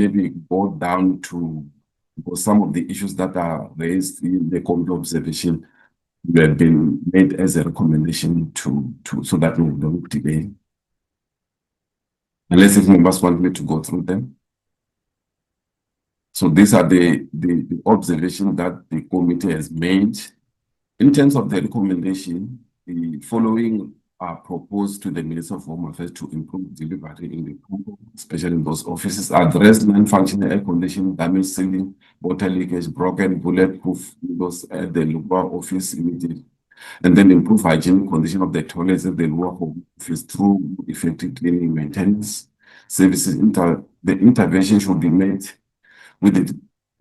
[SPEAKER 1] go down to, because some of the issues that are raised in the committee observation have been made as a recommendation to so that we don't delay. Unless if members want me to go through them. So these are the observations that the committee has made. In terms of the recommendation, the following are proposed to the Minister of Home Affairs to improve delivery in the Limpopo, especially in those offices: address non-functional air conditioning, damaged ceiling, water leakage, broken bulletproof windows at the Limpopo office immediately. and then improve hygienic condition of the toilets at the lower home office through effective cleaning maintenance services. The intervention should be made with the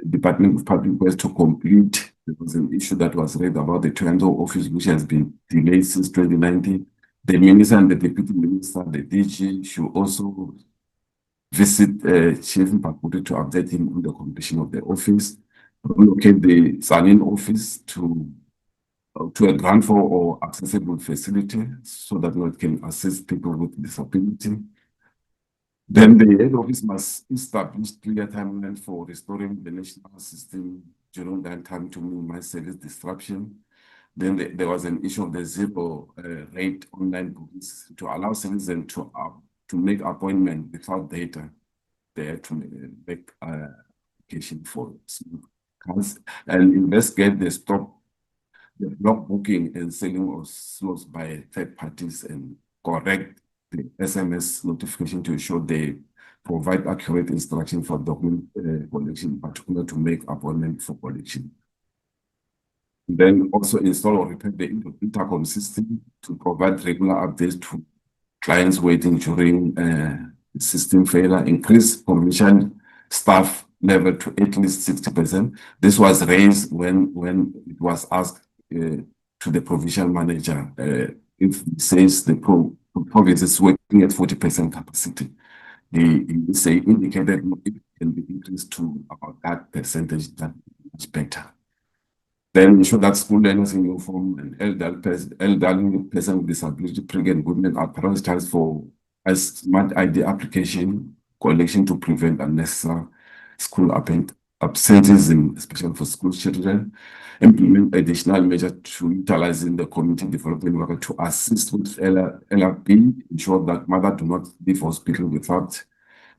[SPEAKER 1] Department of Public Works to complete. There was an issue that was raised about the Toronto office, which has been delayed since 2019. The minister and the deputy minister, the DG, should also visit Chief Mpakute to update him on the completion of the office, relocate the Sanin office to a ground floor or accessible facility so that it can assist people with disability. Then the head office must establish clear timeline for restoring the national system during that time to minimize service disruption. Then there was an issue of the zero rate online bookings to allow citizens to make appointment without data. They have to make application for cars and investigate the block booking and selling of slots by third parties and correct the SMS notification to ensure they provide accurate instruction for document collection, particularly to make appointment for collection. Then also install or repair the intercom system to provide regular updates to clients waiting during system failure, increase provision staff level to at least 60%. This was raised when it was asked to the provincial manager if he says the province is working at 40% capacity. He indicated it can be increased to about that percentage, that is better. Then ensure that school learners in uniform and elderly person with disability, pregnant women are prioritized for as smart ID application collection to prevent unnecessary school absenteeism, especially for school children. Implement additional measures to utilizing the community development worker to assist with LRP, ensure that mothers do not leave hospital without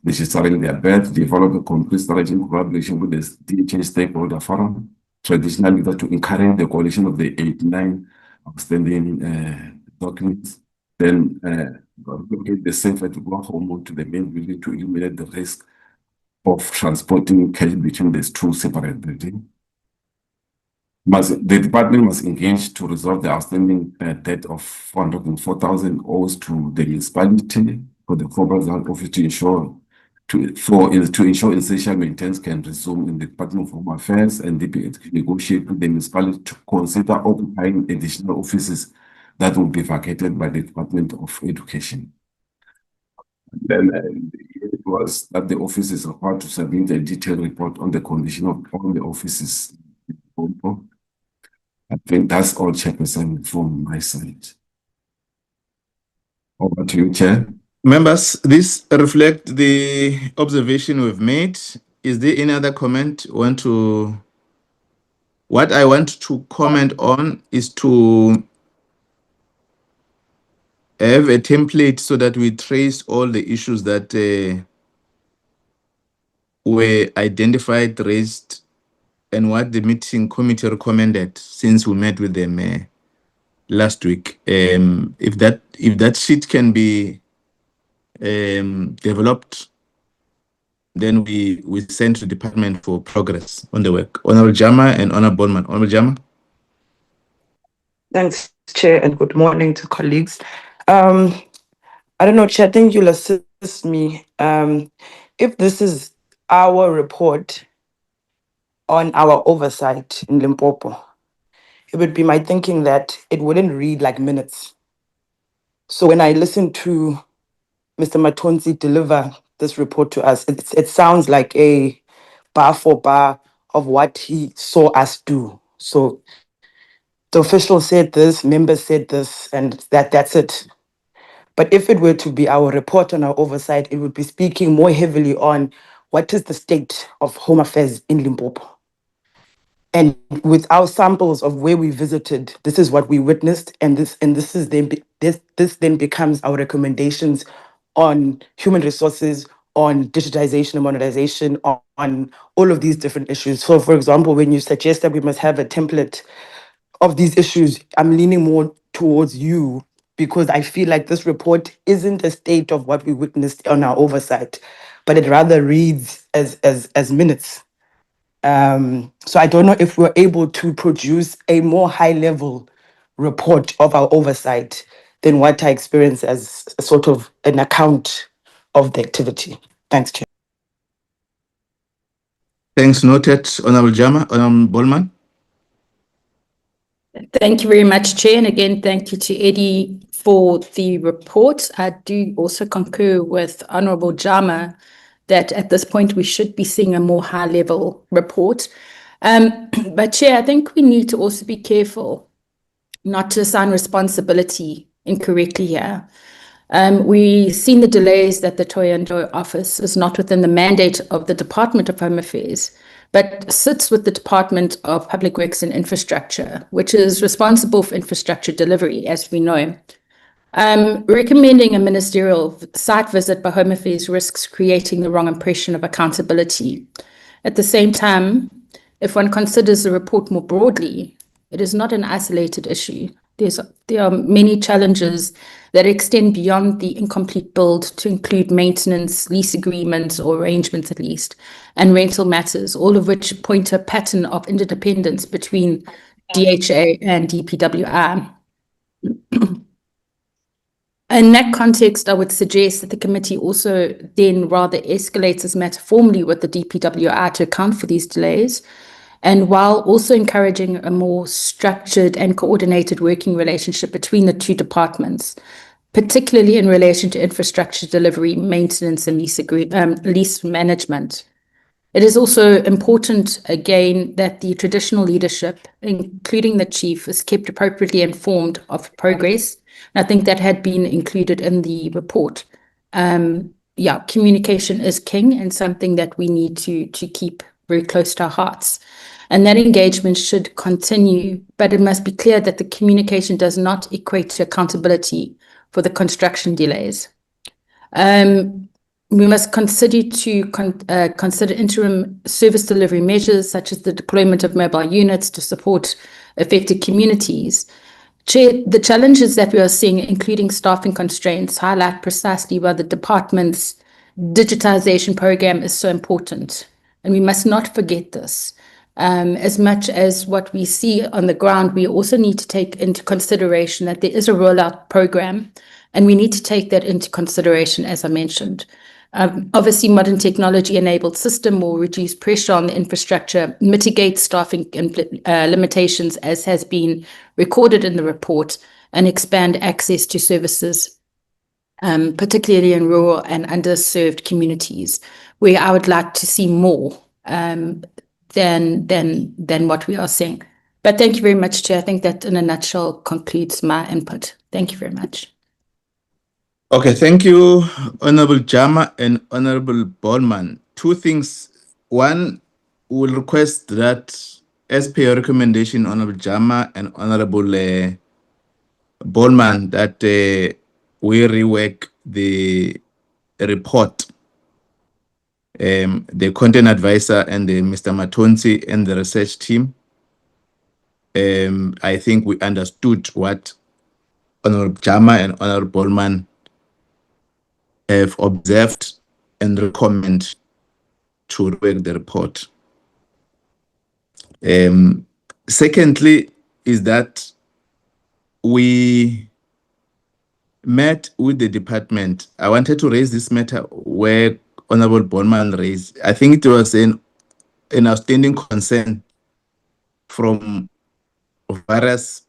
[SPEAKER 1] registering their birth, develop a complete strategy in collaboration with the DHA stakeholder forum, traditionally that to encourage the coalition of the 89 outstanding documents, then locate the safe at work hormone to the main building to eliminate the risk of transporting cash between these two separate buildings. The department must engage to resolve the outstanding debt of 404,000 owes to the municipality for the corporate office to ensure essential maintenance can resume in the Department of Home Affairs, and DPH negotiate with the municipality to consider occupying additional offices that will be vacated by the Department of Education. Then it was that the office is required to submit a detailed report on the condition of all the offices. I think that's all, Chairperson, from my side. Over to you, Chair.
[SPEAKER 2] Members, this reflect the observation we've made. Is there any other comment you want to? What I want to comment on is to have a template so that we trace all the issues that were identified, raised, and what the meeting committee recommended since we met with them last week. If that sheet can be developed, then we send to the department for progress on the work. Honorable Jama and Honorable Bondman. Honorable Jama.
[SPEAKER 9] Thanks, Chair, and good morning to colleagues. I don't know, Chair, I think you'll assist me. If this is our report on our oversight in Limpopo, it would be my thinking that it wouldn't read like minutes. So when I listen to Mr. Matonzi deliver this report to us, it sounds like a bar for bar of what he saw us do. So the official said this, members said this, and that's it. But if it were to be our report on our oversight, it would be speaking more heavily on what is the state of home affairs in Limpopo. And with our samples of where we visited, this is what we witnessed, and this then becomes our recommendations on human resources, on digitization and modernization, on all of these different issues. So, for example, when you suggest that we must have a template of these issues, I'm leaning more towards you, because I feel like this report isn't a state of what we witnessed on our oversight, but it rather reads as minutes. So I don't know if we're able to produce a more high-level report of our oversight than what I experience as a sort of an account of the activity. Thanks, Chair.
[SPEAKER 2] Thanks, noted. Honorable Jama, Honorable Bolman.
[SPEAKER 6] Thank you very much, Chair. And again, thank you to Eddie for the report. I do also concur with Honorable Jama that at this point we should be seeing a more high-level report. But Chair, I think we need to also be careful not to assign responsibility incorrectly here. We've seen the delays that the Toyando office is not within the mandate of the Department of Home Affairs, but sits with the Department of Public Works and Infrastructure, which is responsible for infrastructure delivery, as we know. Recommending a ministerial site visit by Home Affairs risks creating the wrong impression of accountability. At the same time, if one considers the report more broadly, it is not an isolated issue. There are many challenges that extend beyond the incomplete build to include maintenance, lease agreements or arrangements at least, and rental matters, all of which point to a pattern of interdependence between DHA and DPWI. In that context, I would suggest that the committee also then rather escalates this matter formally with the DPWI to account for these delays, and while also encouraging a more structured and coordinated working relationship between the two departments, particularly in relation to infrastructure delivery, maintenance, and lease management. It is also important, again, that the traditional leadership, including the chief, is kept appropriately informed of progress. And I think that had been included in the report. Communication is king and something that we need to keep very close to our hearts. And that engagement should continue, but it must be clear that the communication does not equate to accountability for the construction delays. We must consider interim service delivery measures, such as the deployment of mobile units to support affected communities. Chair, the challenges that we are seeing, including staffing constraints, highlight precisely why the department's digitization program is so important. And we must not forget this. As much as what we see on the ground, we also need to take into consideration that there is a rollout program, and we need to take that into consideration, as I mentioned. Obviously, modern technology-enabled system will reduce pressure on the infrastructure, mitigate staffing limitations, as has been recorded in the report, and expand access to services, particularly in rural and underserved communities, where I would like to see more than what we are seeing. But thank you very much, Chair. I think that in a nutshell concludes my input. Thank you very much.
[SPEAKER 2] Okay, thank you, Honorable Jama and Honorable Bolman. Two things. One, we'll request that, as per your recommendation, Honorable Jama and Honorable Bolman, that we rework the report. The content advisor and Mr. Matonsi and the research team. I think we understood what Honorable Jama and Honorable Bolman have observed and recommend to rework the report. Secondly, is that we met with the department. I wanted to raise this matter where Honorable Bolman raised. I think it was an outstanding concern from various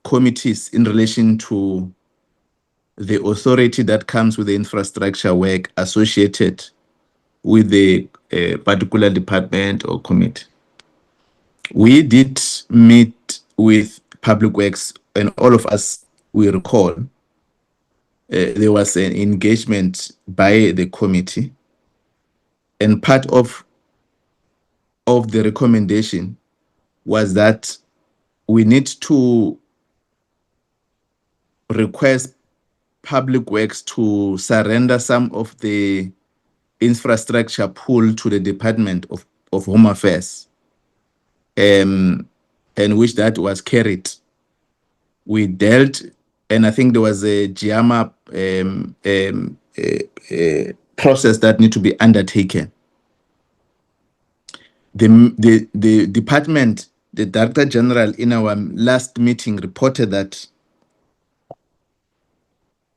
[SPEAKER 2] committees in relation to the authority that comes with the infrastructure work associated with the particular department or committee. We did meet with Public Works, and all of us, we recall, there was an engagement by the committee, and part of the recommendation was that we need to request Public Works to surrender some of the infrastructure pool to the Department of Home Affairs, and which that was carried. We dealt, and I think there was a GIAMA process that need to be undertaken. The department the Director General in our last meeting reported that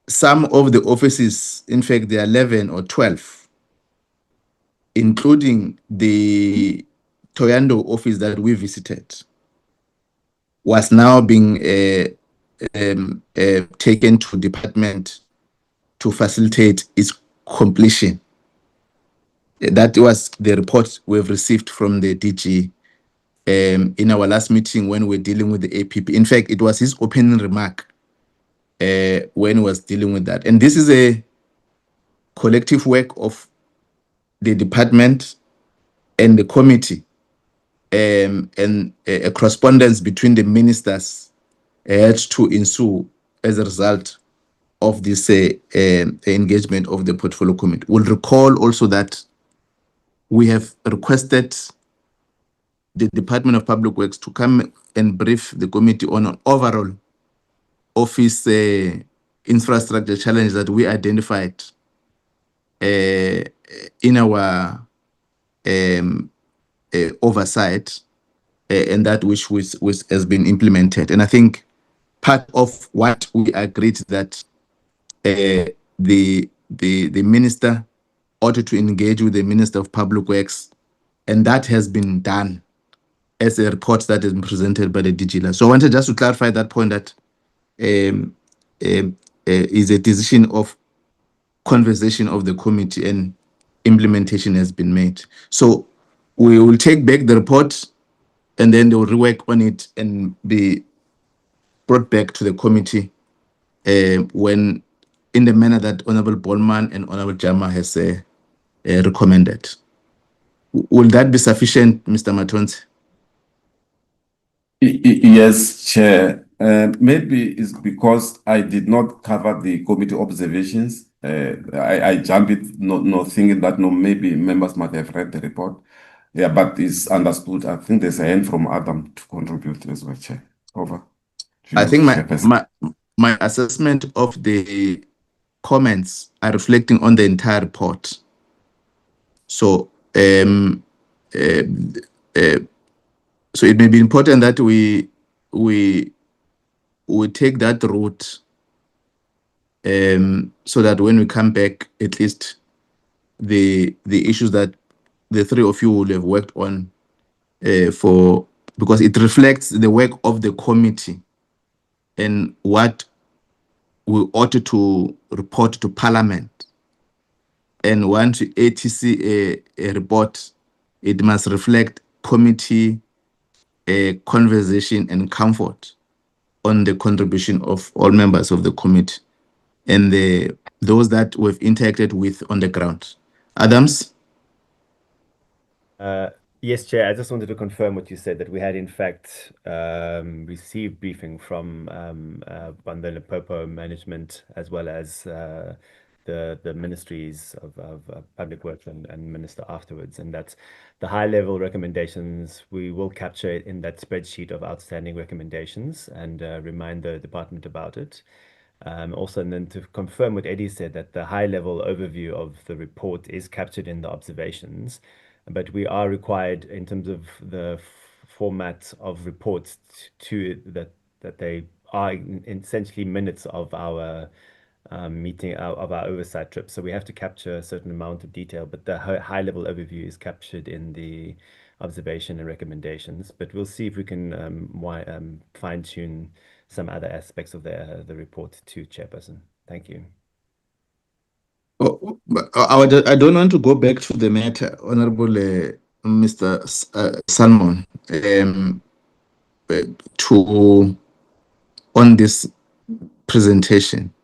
[SPEAKER 2] some of the offices, in fact, there are 11 or 12, including the Toyando office that we visited, was now being taken to department to facilitate its completion. That was the report we've received from the DG in our last meeting when we were dealing with the APP. In fact, it was his opening remark when he was dealing with that. And this is a collective work of the department and the committee, and a correspondence between the ministers had to ensue as a result of this engagement of the portfolio committee. We'll recall also that we have requested the Department of Public Works to come and brief the committee on an overall office infrastructure challenge that we identified in our oversight, and that which has been implemented. And I think part of what we agreed that the minister ought to engage with the Minister of Public Works, and that has been done as a report that has been presented by the DG. So I wanted just to clarify that point, that is a decision of conversation of the committee and implementation has been made. So we will take back the report and then they will rework on it and be brought back to the committee when in the manner that Honorable Bowman and Honorable Jama has recommended. Will that be sufficient, Mr. Matonzi?
[SPEAKER 1] Yes, Chair. Maybe it's because I did not cover the committee observations. I jumped it, not thinking that maybe members might have read the report. Yeah, but it's understood. I think there's a hand from Adam to contribute as well, Chair. Over.
[SPEAKER 2] I think my assessment of the comments are reflecting on the entire report. So so it may be important that we take that route so that when we come back, at least the issues that the three of you will have worked on because it reflects the work of the committee and what we ought to report to Parliament. And once ATC a report, it must reflect committee conversation and comfort on the contribution of all members of the committee and those that we've interacted with on the ground. Adams?
[SPEAKER 3] Yes, Chair. I just wanted to confirm what you said, that we had in fact received briefing from Banda Limpopo management as well as the ministries of Public Works and Minister afterwards, and that's the high-level recommendations we will capture in that spreadsheet of outstanding recommendations and remind the department about it. Also, and then to confirm what Eddie said, that the high-level overview of the report is captured in the observations, but we are required in terms of the format of reports that they are essentially minutes of our meeting of our oversight trip. So we have to capture a certain amount of detail, but the high-level overview is captured in the observation and recommendations. But we'll see if we can fine-tune some other aspects of the report too, Chairperson. Thank you.
[SPEAKER 2] I don't want to go back to the matter, Honorable Mr. Salmon, on this presentation.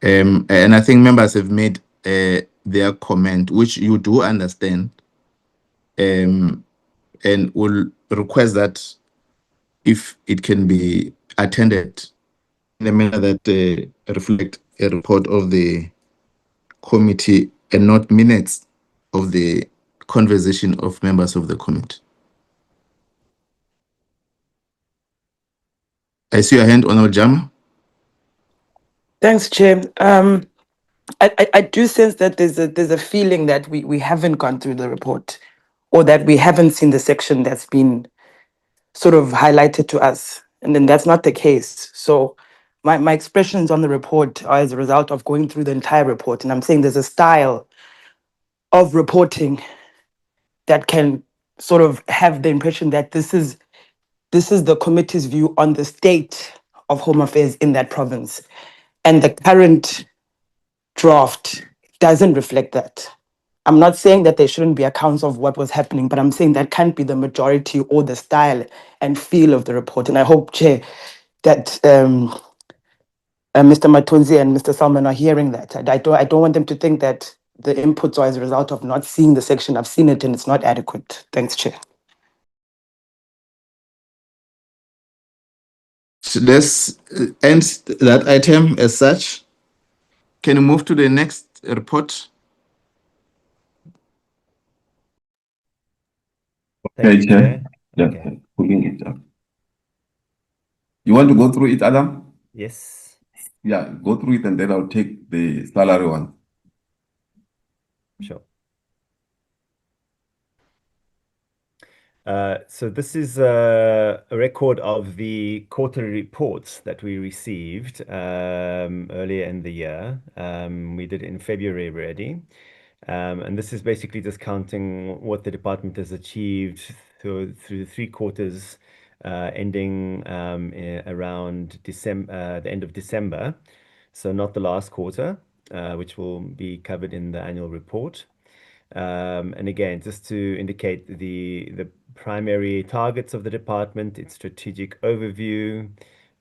[SPEAKER 2] And I think members have made their comment, which you do understand, and will request that if it can be attended in a manner that reflect a report of the committee and not minutes of the conversation of members of the committee. I see your hand, Honorable Jama.
[SPEAKER 9] Thanks, Chair. I do sense that there's a feeling that we haven't gone through the report, or that we haven't seen the section that's been sort of highlighted to us. And then that's not the case. So my expressions on the report are as a result of going through the entire report. And I'm saying there's a style of reporting that can sort of have the impression that this is the committee's view on the state of home affairs in that province. And the current draft doesn't reflect that. I'm not saying that there shouldn't be accounts of what was happening, but I'm saying that can't be the majority or the style and feel of the report. And I hope, Chair, that Mr. Matunzi and Mr. Salman are hearing that. I don't want them to think that the inputs are as a result of not seeing the section. I've seen it and it's not adequate. Thanks, Chair.
[SPEAKER 2] So let's end that item as such. Can you move to the next report?
[SPEAKER 1] Okay,
[SPEAKER 3] Thank you,
[SPEAKER 1] Chair.
[SPEAKER 3] Chair.
[SPEAKER 1] Yeah,
[SPEAKER 3] Okay.
[SPEAKER 1] pulling it up. You want to go through it, Adam?
[SPEAKER 3] Yes.
[SPEAKER 1] Yeah, go through it and then I'll take the salary one.
[SPEAKER 3] Sure. So this is a record of the quarterly reports that we received earlier in the year. We did it in February already. And this is basically just counting what the department has achieved through the 3 quarters ending around December, the end of December. So not the last quarter, which will be covered in the annual report. And again, just to indicate the primary targets of the department, its strategic overview,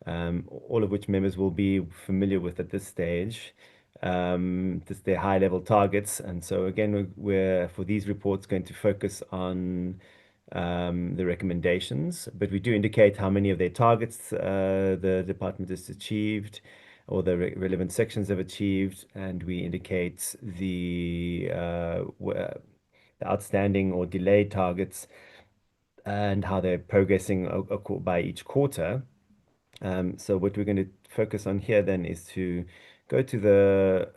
[SPEAKER 3] all of which members will be familiar with at this stage. Just their high-level targets. And so again, we're for these reports going to focus on the recommendations, but we do indicate how many of their targets the department has achieved, or the relevant sections have achieved, and we indicate the outstanding or delayed targets and how they're progressing by each quarter. So what we're going to focus on here then is to go to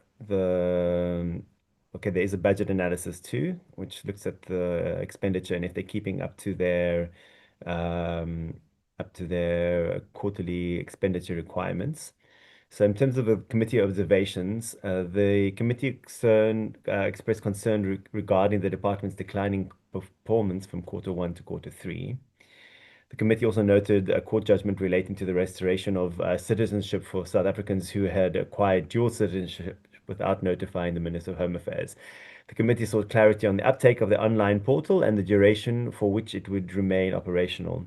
[SPEAKER 3] okay, there is a budget analysis too, which looks at the expenditure and if they're keeping up to their quarterly expenditure requirements. So in terms of the committee observations, the committee expressed concern regarding the department's declining performance from Q1 to Q3. The committee also noted a court judgment relating to the restoration of citizenship for South Africans who had acquired dual citizenship without notifying the Minister of Home Affairs. The committee sought clarity on the uptake of the online portal and the duration for which it would remain operational.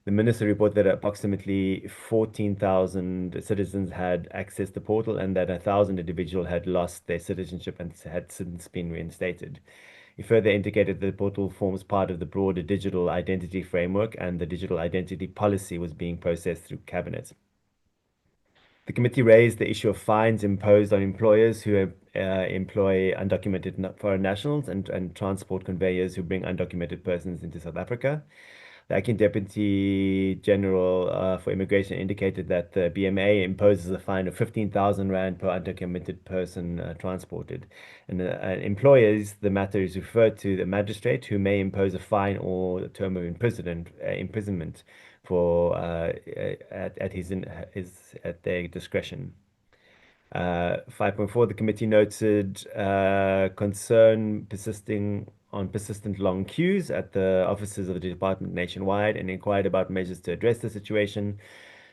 [SPEAKER 3] The minister reported that approximately 14,000 citizens had accessed the portal and that 1,000 individuals had lost their citizenship and had since been reinstated. He further indicated that the portal forms part of the broader digital identity framework and the digital identity policy was being processed through Cabinet. The committee raised the issue of fines imposed on employers who employ undocumented foreign nationals and transport conveyors who bring undocumented persons into South Africa. The Acting Deputy General for Immigration indicated that the BMA imposes a fine of 15,000 Rand per undocumented person transported. And employers, the matter is referred to the magistrate who may impose a fine or a term of imprisonment for at their discretion. 5.4, the committee noted concern persistent long queues at the offices of the department nationwide and inquired about measures to address the situation.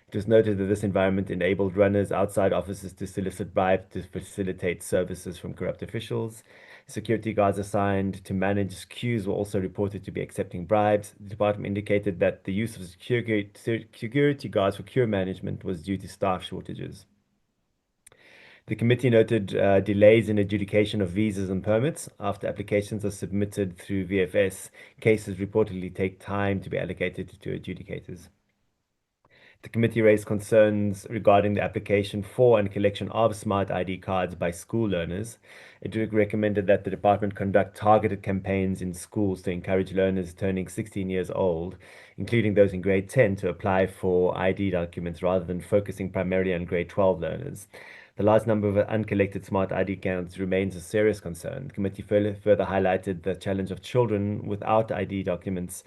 [SPEAKER 3] It was noted that this environment enabled runners outside offices to solicit bribes to facilitate services from corrupt officials. Security guards assigned to manage queues were also reported to be accepting bribes. The department indicated that the use of security guards for queue management was due to staff shortages. The committee noted delays in adjudication of visas and permits. After applications are submitted through VFS, cases reportedly take time to be allocated to adjudicators. The committee raised concerns regarding the application for and collection of smart ID cards by school learners. It recommended that the department conduct targeted campaigns in schools to encourage learners turning 16 years old, including those in grade 10, to apply for ID documents rather than focusing primarily on grade 12 learners. The large number of uncollected smart ID cards remains a serious concern. The committee further highlighted the challenge of children without ID documents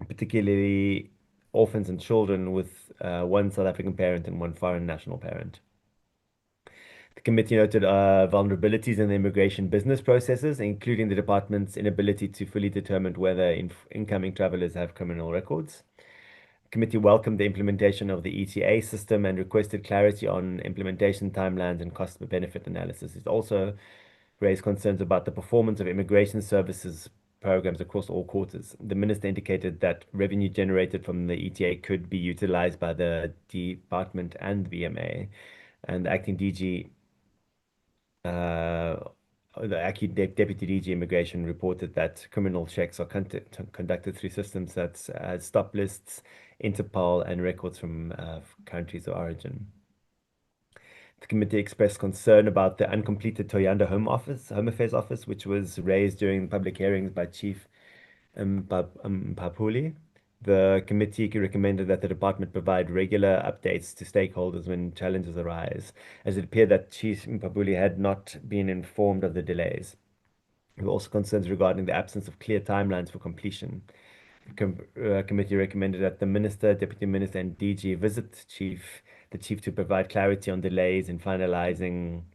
[SPEAKER 3] particularly orphans and children with one South African parent and one foreign national parent. The committee noted vulnerabilities in the immigration business processes, including the department's inability to fully determine whether incoming travelers have criminal records. The committee welcomed the implementation of the ETA system and requested clarity on implementation timelines and cost-benefit analysis. It also raised concerns about the performance of immigration services programs across all quarters. The minister indicated that revenue generated from the ETA could be utilized by the department and VMA, and the acting DG the Deputy DG Immigration reported that criminal checks are conducted through systems such as stop lists, Interpol, and records from countries of origin. The committee expressed concern about the uncompleted Toyanda Home Affairs Office, which was raised during public hearings by Chief Mpapuli. The committee recommended that the department provide regular updates to stakeholders when challenges arise, as it appeared that Chief Mpapuli had not been informed of the delays. There were also concerns regarding the absence of clear timelines for completion. The committee recommended that the minister, deputy minister, and DG visit the chief to provide clarity on delays in finalizing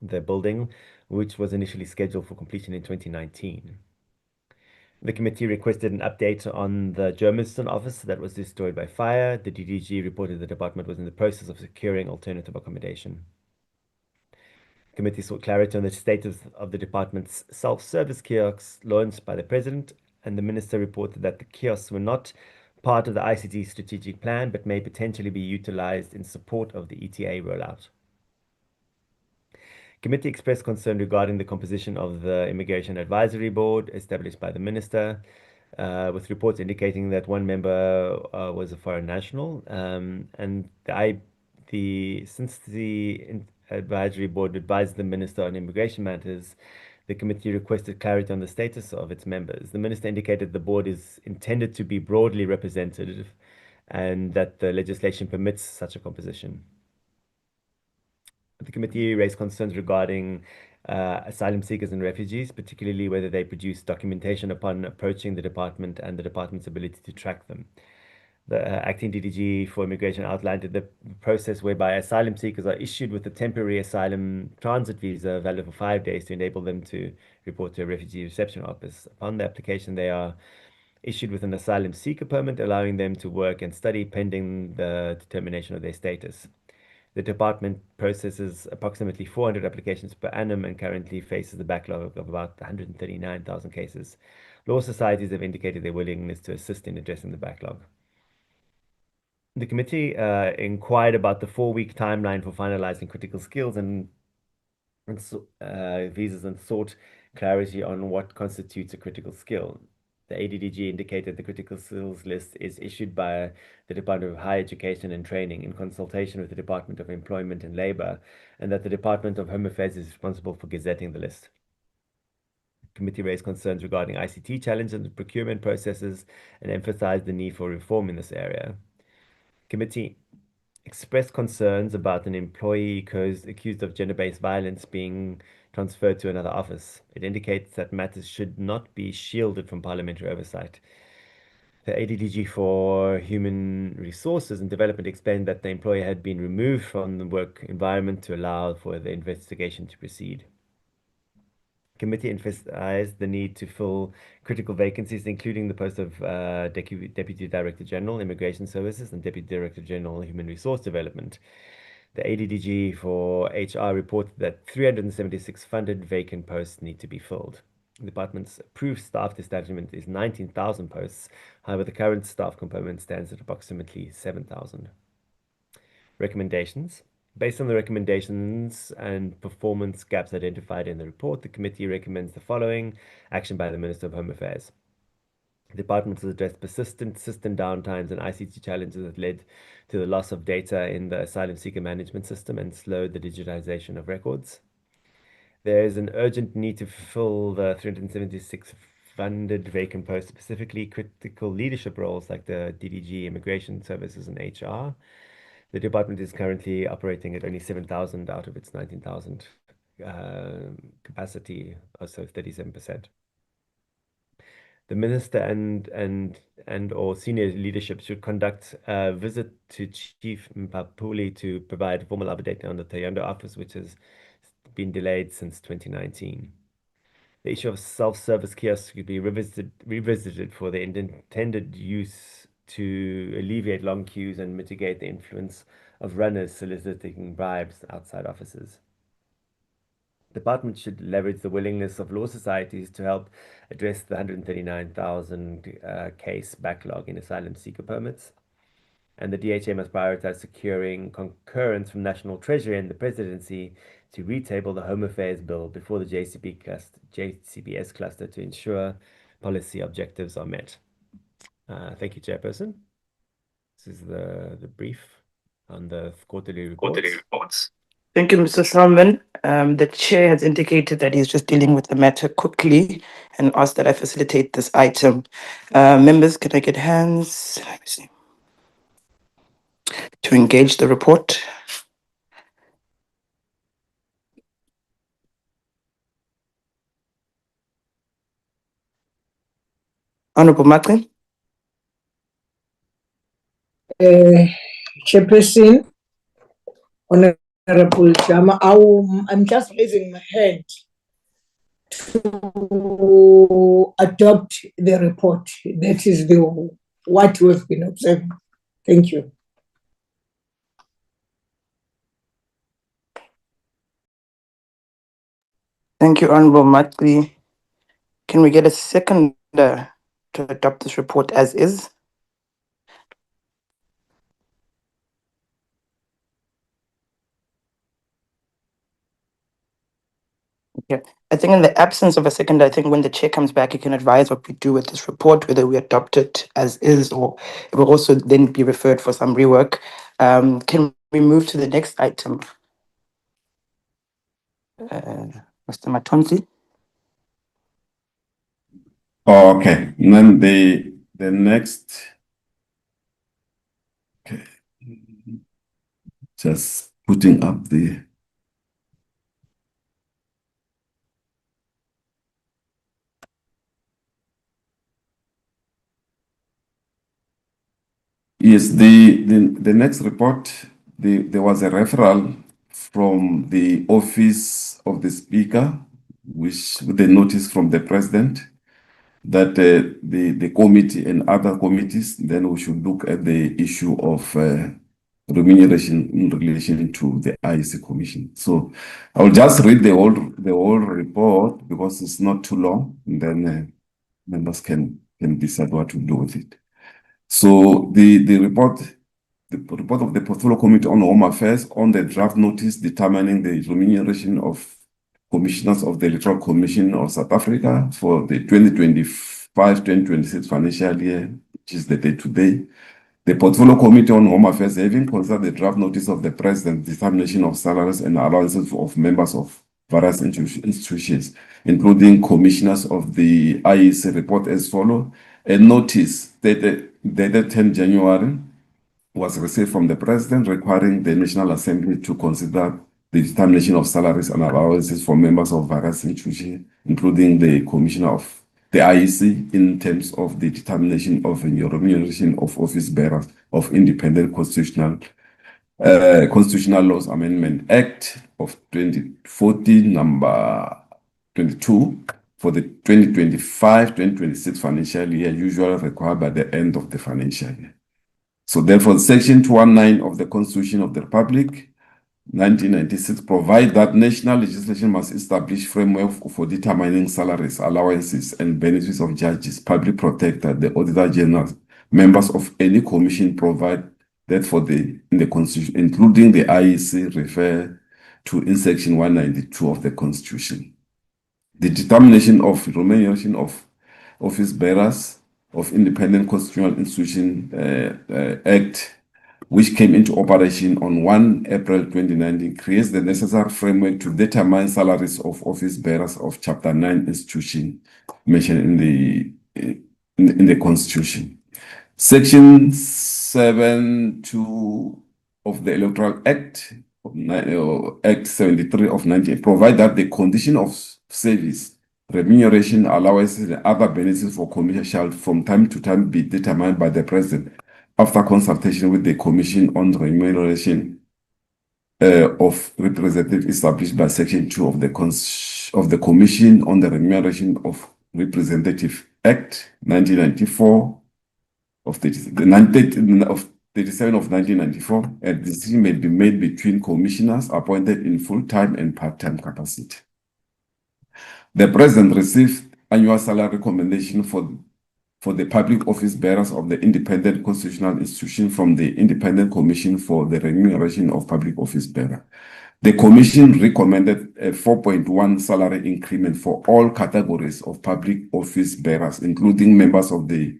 [SPEAKER 3] the building, which was initially scheduled for completion in 2019. The committee requested an update on the Germiston office that was destroyed by fire. The DDG reported the department was in the process of securing alternative accommodation. The committee sought clarity on the status of the department's self-service kiosks launched by the president, and the minister reported that the kiosks were not part of the ICT strategic plan, but may potentially be utilized in support of the ETA rollout. Committee expressed concern regarding the composition of the Immigration Advisory Board established by the minister, with reports indicating that one member was a foreign national. And since the Advisory Board advised the minister on immigration matters, the committee requested clarity on the status of its members. The minister indicated the board is intended to be broadly representative and that the legislation permits such a composition. The committee raised concerns regarding asylum seekers and refugees, particularly whether they produce documentation upon approaching the department and the department's ability to track them. The acting DDG for immigration outlined the process whereby asylum seekers are issued with a temporary asylum transit visa valid for 5 days to enable them to report to a refugee reception office. Upon the application, they are issued with an asylum seeker permit, allowing them to work and study pending the determination of their status. The department processes approximately 400 applications per annum and currently faces a backlog of about 139,000 cases. Law societies have indicated their willingness to assist in addressing the backlog. The committee inquired about the 4-week timeline for finalizing critical skills and visas and sought clarity on what constitutes a critical skill. The ADDG indicated the critical skills list is issued by the Department of Higher Education and Training in consultation with the Department of Employment and Labor, and that the Department of Home Affairs is responsible for gazetting the list. The committee raised concerns regarding ICT challenges and procurement processes and emphasized the need for reform in this area. Committee expressed concerns about an employee accused of gender-based violence being transferred to another office. It indicates that matters should not be shielded from parliamentary oversight. The ADDG for Human Resources and Development explained that the employee had been removed from the work environment to allow for the investigation to proceed. Committee emphasized the need to fill critical vacancies, including the post of Deputy Director General, Immigration Services, and Deputy Director General, Human Resource Development. The ADDG for HR reported that 376 funded vacant posts need to be filled. The department's approved staff establishment is 19,000 posts. However, the current staff complement stands at approximately 7,000. Recommendations. Based on the recommendations and performance gaps identified in the report, the committee recommends the following action by the Minister of Home Affairs. The department has addressed persistent system downtimes and ICT challenges that led to the loss of data in the asylum seeker management system and slowed the digitization of records. There is an urgent need to fill the 376 funded vacant posts, specifically critical leadership roles like the DDG, Immigration Services, and HR. The department is currently operating at only 7,000 out of its 19,000 capacity, also 37%. The minister and or senior leadership should conduct a visit to Chief Mpapuli to provide formal update on the Tayondo office, which has been delayed since 2019. The issue of self-service kiosks could be revisited for the intended use to alleviate long queues and mitigate the influence of runners soliciting bribes outside offices. The department should leverage the willingness of law societies to help address the 139,000 case backlog in asylum seeker permits. And the DHA must prioritize securing concurrence from National Treasury and the Presidency to retable the Home Affairs Bill before the JCBS cluster to ensure policy objectives are met. Thank you, Chairperson. This is the brief on the quarterly reports.
[SPEAKER 9] Thank you, Mr. Salman. The chair has indicated that he's just dealing with the matter quickly and asked that I facilitate this item. Members, can I get hands? Let me see. To engage the report. Honorable Macklin.
[SPEAKER 5] Chairperson, Honorable Jama, I'm just raising my hand to adopt the report. That is what we've been observing. Thank you.
[SPEAKER 9] Thank you, Honorable Macklin. Can we get a second to adopt this report as is? Okay. I think in the absence of a second, I think when the chair comes back, he can advise what we do with this report, whether we adopt it as is or it will also then be referred for some rework. Can we move to the next item? Mr. Matonzi?
[SPEAKER 1] Okay, and then the next. Okay, just putting up the. Yes, the next report, there was a referral from the office of the speaker, with the notice from the president that the committee and other committees, then we should look at the issue of remuneration in relation to the IEC Commission. So I will just read the whole report because it's not too long, and then members can decide what to do with it. So the report of the Portfolio Committee on Home Affairs on the draft notice determining the remuneration of commissioners of the Electoral Commission of South Africa for the 2025-2026 financial year, which is the day today. The Portfolio Committee on Home Affairs, having considered the draft notice of the President's determination of salaries and allowances of members of various institutions, including commissioners of the IEC report as follows. A notice dated 10 January was received from the President requiring the National Assembly to consider the determination of salaries and allowances for members of various institutions, including the Commissioner of the IEC, in terms of the determination of the remuneration of office bearers of Independent Constitutional Laws Amendment Act of 2014, number 22, for the 2025-2026 financial year, usually required by the end of the financial year. So therefore, Section 219 of the Constitution of the Republic, 1996, provide that national legislation must establish framework for determining salaries, allowances, and benefits of judges, public protector, the Auditor General, members of any commission, provide that in the Constitution, including the IEC, refer to in Section 192 of the Constitution. The determination of remuneration of office bearers of Independent Constitutional Institution Act, which came into operation on 1 April 2019, creates the necessary framework to determine salaries of office bearers of Chapter 9 institution mentioned in the Constitution. Section 7(2) of the Electoral Act, Act 73 of 19, provide that the condition of service remuneration, allowances, and other benefits for commissioners shall from time to time be determined by the President after consultation with the Commission on Remuneration of Representatives established by Section 2 of the Commission on the Remuneration of Representatives Act 1994 of 37 of 1994, a decision may be made between commissioners appointed in full-time and part-time capacity. The President received annual salary recommendation for the public office bearers of the independent constitutional institution from the Independent Commission for the Remuneration of Public Office Bearers. The Commission recommended a 4.1 salary increment for all categories of public office bearers, including members of the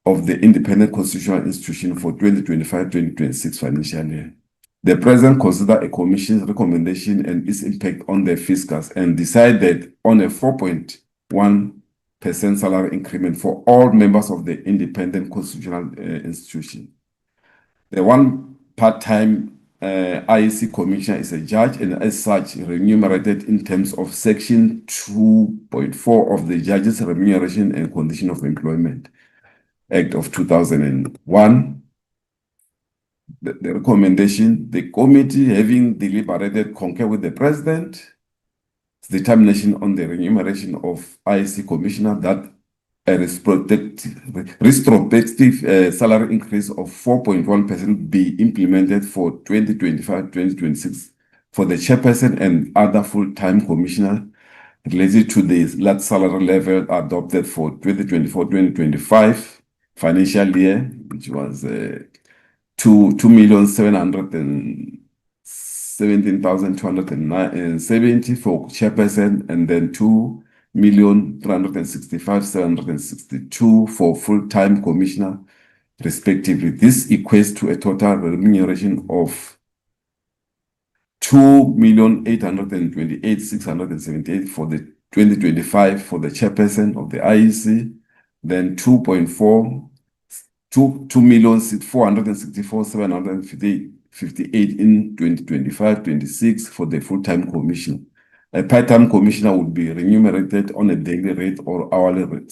[SPEAKER 1] Independent Constitutional Institution for 2025-2026 financial year. The President considered a Commission's recommendation and its impact on the fiscals and decided on a 4.1% salary increment for all members of the Independent Constitutional Institution. The one part-time IEC Commissioner is a judge and as such remunerated in terms of Section 2.4 of the Judges' Remuneration and Condition of Employment Act of 2001. The recommendation, the committee having deliberated concur with the President's determination on the remuneration of IEC Commissioner that a retrospective salary increase of 4.1% be implemented for 2025-2026 for the chairperson and other full-time commissioners related to the last salary level adopted for 2024-2025 financial year, which was 2,717,270 for chairperson and then 2,365,762 for full-time commissioner, respectively. This equates to a total remuneration of 2,828,678 for the 2025 for the chairperson of the IEC, then 2,464,758 in 2025-26 for the full-time commissioner. A part-time commissioner would be remunerated on a daily rate or hourly rate,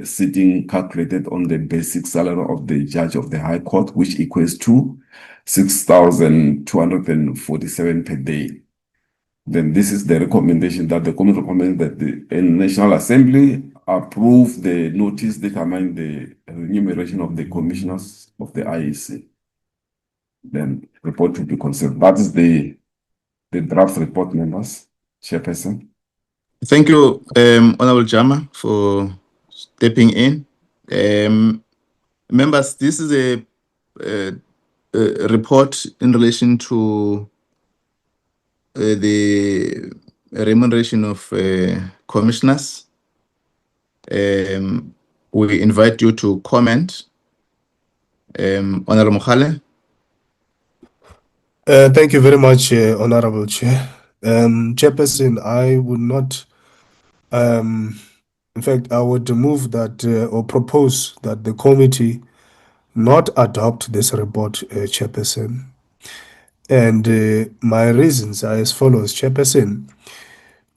[SPEAKER 1] sitting calculated on the basic salary of the judge of the High Court, which equates to 6,247 per day. Then this is the recommendation that the committee recommends that the National Assembly approve the notice determining the remuneration of the commissioners of the IEC. Then report will be considered. That is the draft report, members. Chairperson.
[SPEAKER 2] Thank you, Honorable Jama, for stepping in. Members, this is a report in relation to the remuneration of commissioners. We invite you to comment. Honorable Mokhale.
[SPEAKER 8] Thank you very much, Honorable Chair. Chairperson, I would not, in fact, I would move that or propose that the committee not adopt this report, Chairperson. And my reasons are as follows, Chairperson.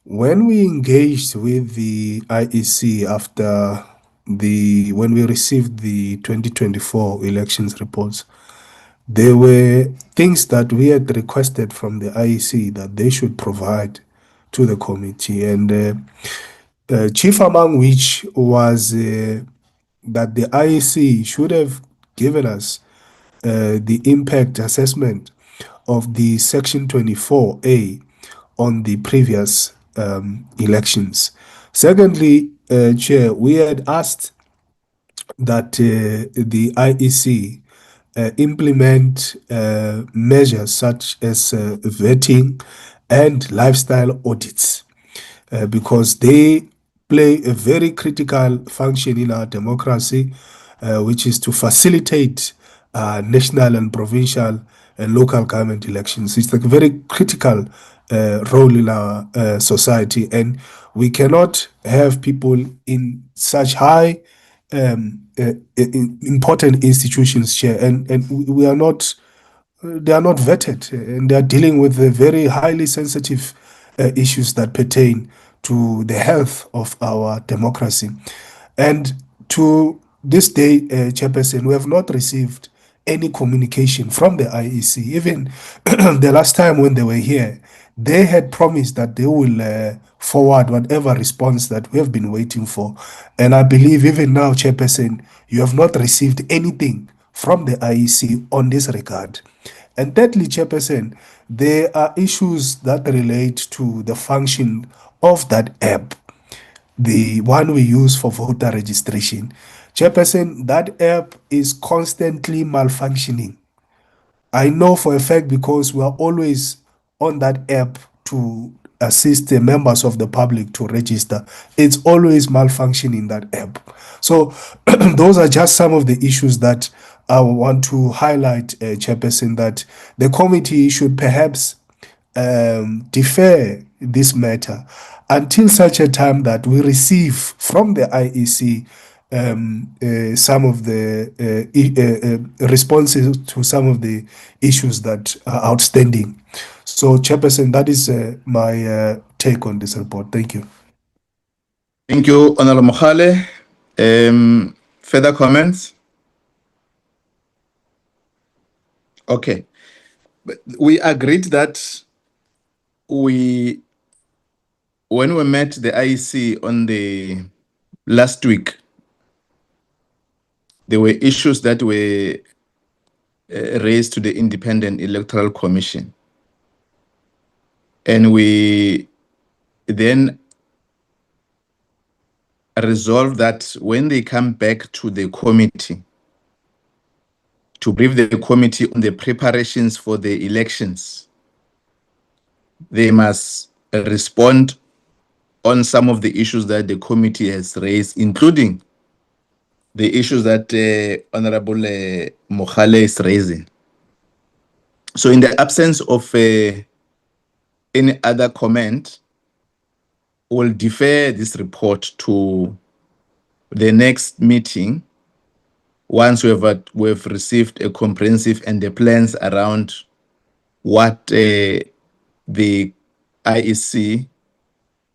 [SPEAKER 8] When we engaged with the IEC after when we received the 2024 elections reports, there were things that we had requested from the IEC that they should provide to the committee, and chief among which was that the IEC should have given us the impact assessment of the Section 24A on the previous elections. Secondly, Chair, we had asked that the IEC implement measures such as vetting and lifestyle audits because they play a very critical function in our democracy, which is to facilitate national and provincial and local government elections. It's a very critical role in our society, and we cannot have people in such high important institutions, Chair, and we are not, they are not vetted, and they are dealing with very highly sensitive issues that pertain to the health of our democracy. And to this day, Chairperson, we have not received any communication from the IEC. Even the last time when they were here, they had promised that they will forward whatever response that we have been waiting for. And I believe even now, Chairperson, you have not received anything from the IEC on this regard. And thirdly, Chairperson, there are issues that relate to the function of that app, the one we use for voter registration. Chairperson, that app is constantly malfunctioning. I know for a fact because we are always on that app to assist the members of the public to register. It's always malfunctioning, that app. So those are just some of the issues that I want to highlight, Chairperson, that the committee should perhaps defer this matter until such a time that we receive from the IEC some of the responses to some of the issues that are outstanding. So, Chairperson, that is my take on this report. Thank you.
[SPEAKER 2] Thank you, Honorable Mohale. Further comments? Okay. We agreed that when we met the IEC on the last week, there were issues that were raised to the Independent Electoral Commission. And we then resolved that when they come back to the committee, to brief the committee on the preparations for the elections, they must respond on some of the issues that the committee has raised, including the issues that Honorable Mohale is raising. So in the absence of any other comment, we'll defer this report to the next meeting once we've received a comprehensive and the plans around what the IEC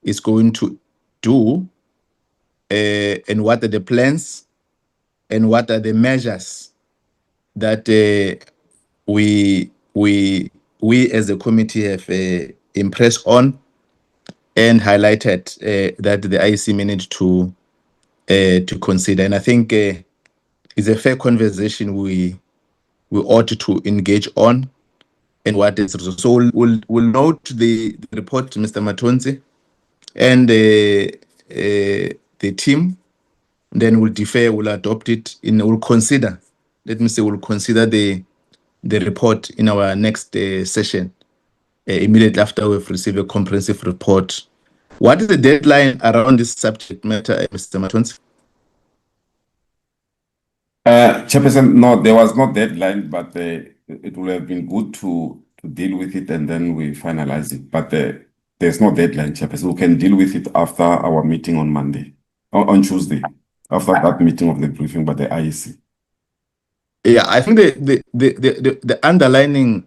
[SPEAKER 2] is going to do and what are the plans and what are the measures that we as a committee have impressed on and highlighted that the IEC may need to consider. And I think it's a fair conversation we ought to engage on and what is. So we'll note the report, Mr. Matonzi, and the team. Then we'll defer, we'll adopt it, we'll consider. Let me say, we'll consider the report in our next session immediately after we've received a comprehensive report. What is the deadline around this subject matter, Mr. Matonzi?
[SPEAKER 1] Chairperson, no, there was no deadline, but it would have been good to deal with it and then we finalize it. But there's no deadline, Chairperson. We can deal with it after our meeting on Monday, on Tuesday, after that meeting of the briefing by the IEC.
[SPEAKER 2] Yeah, I think the underlining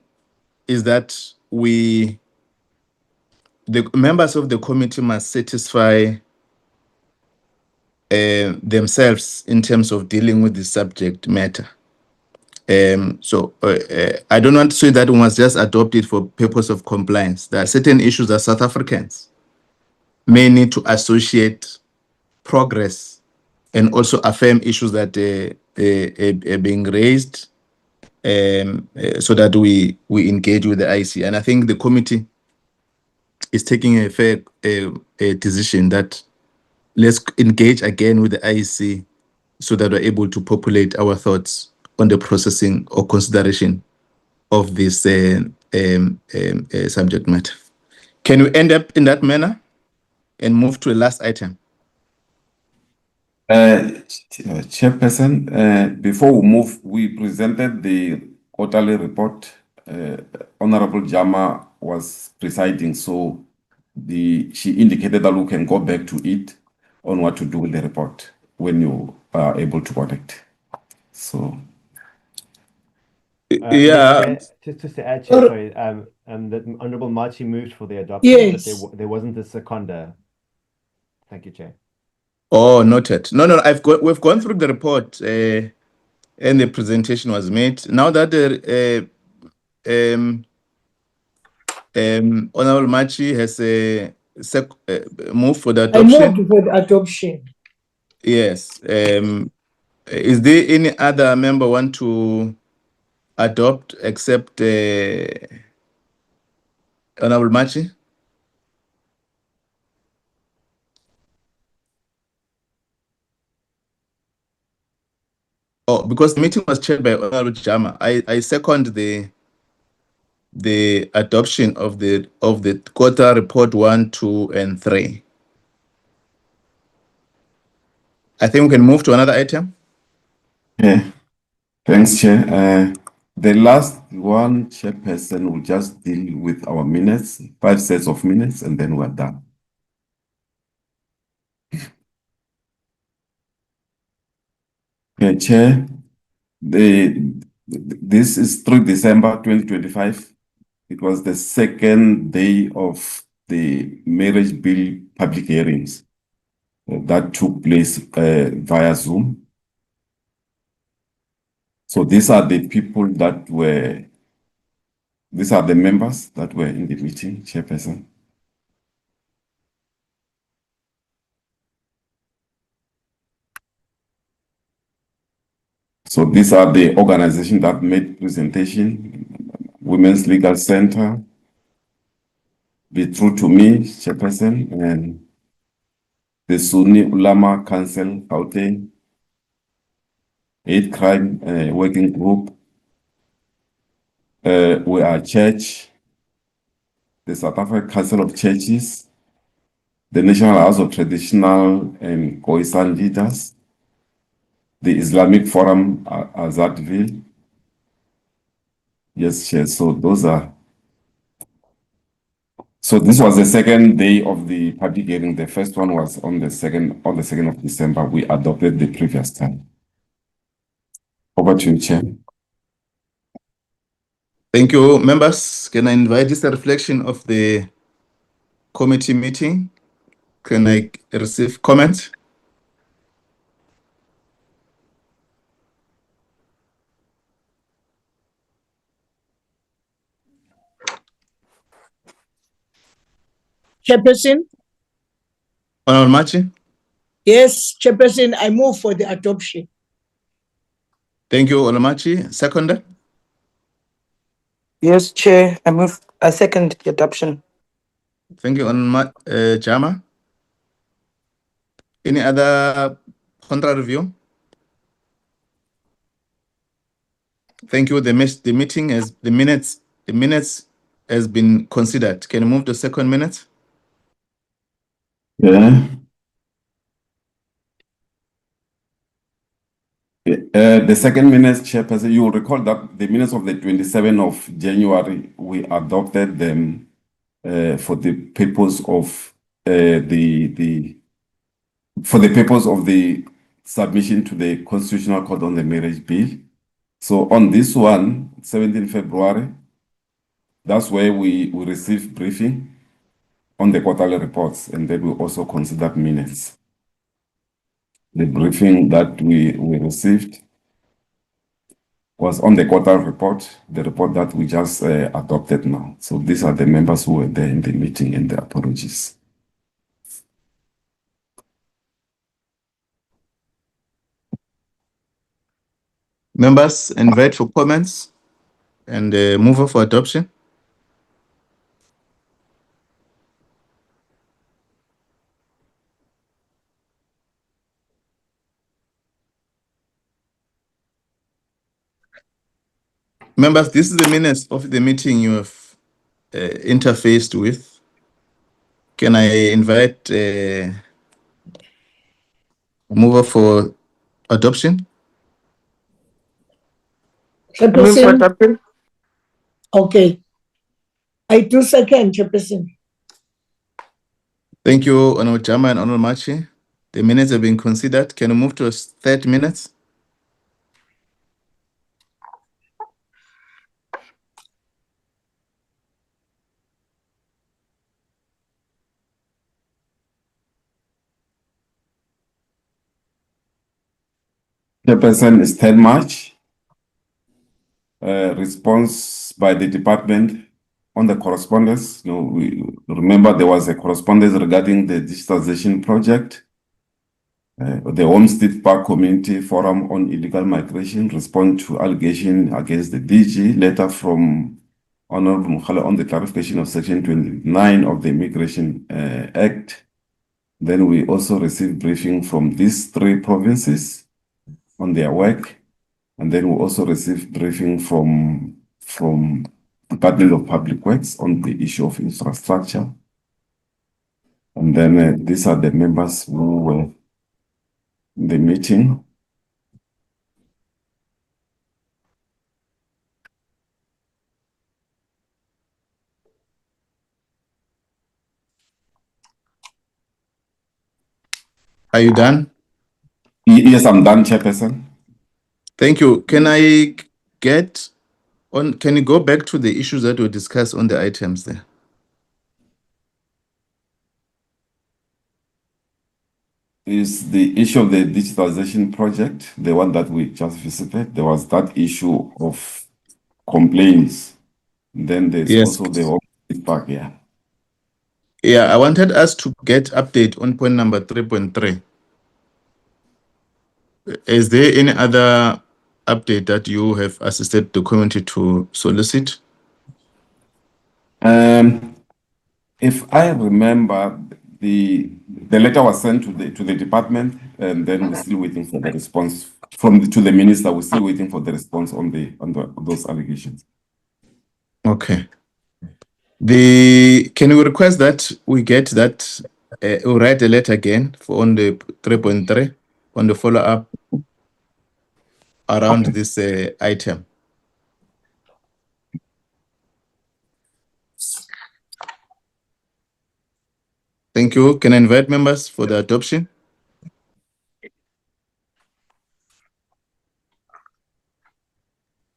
[SPEAKER 2] is that the members of the committee must satisfy themselves in terms of dealing with the subject matter. So I don't want to say that we must just adopt it for purpose of compliance. There are certain issues that South Africans may need to associate progress and also affirm issues that are being raised so that we engage with the IEC. And I think the committee is taking a fair decision that let's engage again with the IEC so that we're able to populate our thoughts on the processing or consideration of this subject matter. Can we end up in that manner and move to the last item?
[SPEAKER 1] Chairperson, before we move, we presented the quarterly report. Honorable Jama was presiding, so she indicated that we can go back to it on what to do with the report when you are able to connect. So,
[SPEAKER 2] Yeah.
[SPEAKER 3] Just to add, Chair, sorry, the Honorable Marchi moved for the adoption,
[SPEAKER 5] Yes.
[SPEAKER 3] but there wasn't a seconder. Thank you, Chair.
[SPEAKER 2] Oh, noted. No, we've gone through the report and the presentation was made. Now that the Honorable Machi has moved for the
[SPEAKER 5] I
[SPEAKER 2] adoption.
[SPEAKER 5] moved for the adoption.
[SPEAKER 2] Yes. Is there any other member want to adopt except Honorable Machi? Oh, because the meeting was chaired by Honorable Jama. I second the adoption of the quarter report 1, 2, and 3. I think we can move to another item.
[SPEAKER 1] Yeah. Thanks, Chair. The last one, Chairperson, will just deal with our minutes, 5 sets of minutes, and then we're done. Okay, Chair, this is 3 December 2025. It was the second day of the marriage bill public hearings that took place via Zoom. So these are the members that were in the meeting, Chairperson. So these are the organizations that made presentation: Women's Legal Center, Be True to Me, Chairperson, and the Sunni Ulama Council, Gauteng, Hate Crime Working Group, We Are Church, the South African Council of Churches, the National House of Traditional and Khoisan Leaders, the Islamic Forum, Azadville. Yes, Chair. So this was the second day of the public hearing. The first one was on the 2nd of December. We adopted the previous time. Over to you, Chair.
[SPEAKER 2] Thank you, members. Can I invite this reflection of the committee meeting? Can I receive comment?
[SPEAKER 5] Chairperson?
[SPEAKER 2] Honorable Machi?
[SPEAKER 5] Yes, Chairperson, I move for the adoption.
[SPEAKER 2] Thank you, Honorable Machi. Seconder?
[SPEAKER 9] Yes, Chair. I second the adoption.
[SPEAKER 2] Thank you, Honorable Jama. Any other contrary view? Thank you. The minutes has been considered. Can you move to second minute?
[SPEAKER 1] Yeah. The second minutes, Chairperson, you will recall that the minutes of the 27th of January, we adopted them for the purpose of the submission to the Constitutional Court on the marriage bill. So on this one, 17 February, that's where we received briefing on the quarterly reports, and then we also considered minutes. The briefing that we received was on the quarterly report, the report that we just adopted now. So these are the members who were there in the meeting, and their apologies.
[SPEAKER 2] Members, invite for comments and move for adoption. Members, this is the minutes of the meeting you have interfaced with. Can I invite mover for adoption?
[SPEAKER 9] I move for
[SPEAKER 5] Chairperson?
[SPEAKER 9] adoption.
[SPEAKER 5] Okay. I do second, Chairperson.
[SPEAKER 2] Thank you, Honorable Jama and Honorable Machi. The minutes have been considered. Can you move to 30 minutes?
[SPEAKER 1] Chairperson is 10 March. Response by the department on the correspondence. We remember there was a correspondence regarding the digitalization project. The Homestead Park Community Forum on Illegal Migration respond to allegation against the DG, letter from Honorable Mukhala on the clarification of Section 29 of the Immigration Act. Then we also received briefing from these 3 provinces on their work. And then we also received briefing from Department of Public Works on the issue of infrastructure. And then these are the members who were in the meeting.
[SPEAKER 2] Are you done?
[SPEAKER 1] Yes, I'm done, Chairperson.
[SPEAKER 2] Thank you. Can I get on? Can you go back to the issues that were discussed on the items there?
[SPEAKER 1] Is the issue of the digitalization project, the one that we just visited. There was that issue of complaints. Then there's
[SPEAKER 2] Yes.
[SPEAKER 1] also the Homestead Park, yeah.
[SPEAKER 2] Yeah, I wanted us to get update on point number 3.3. Is there any other update that you have assisted the community to solicit?
[SPEAKER 1] If I remember, the letter was sent to the department, and then we're still waiting for the response to the minister. We're still waiting for the response on those allegations.
[SPEAKER 2] Okay. Can we request that we get that, we'll write a letter again for on the 3.3 on the follow-up around this item? Thank you. Can I invite members for the adoption?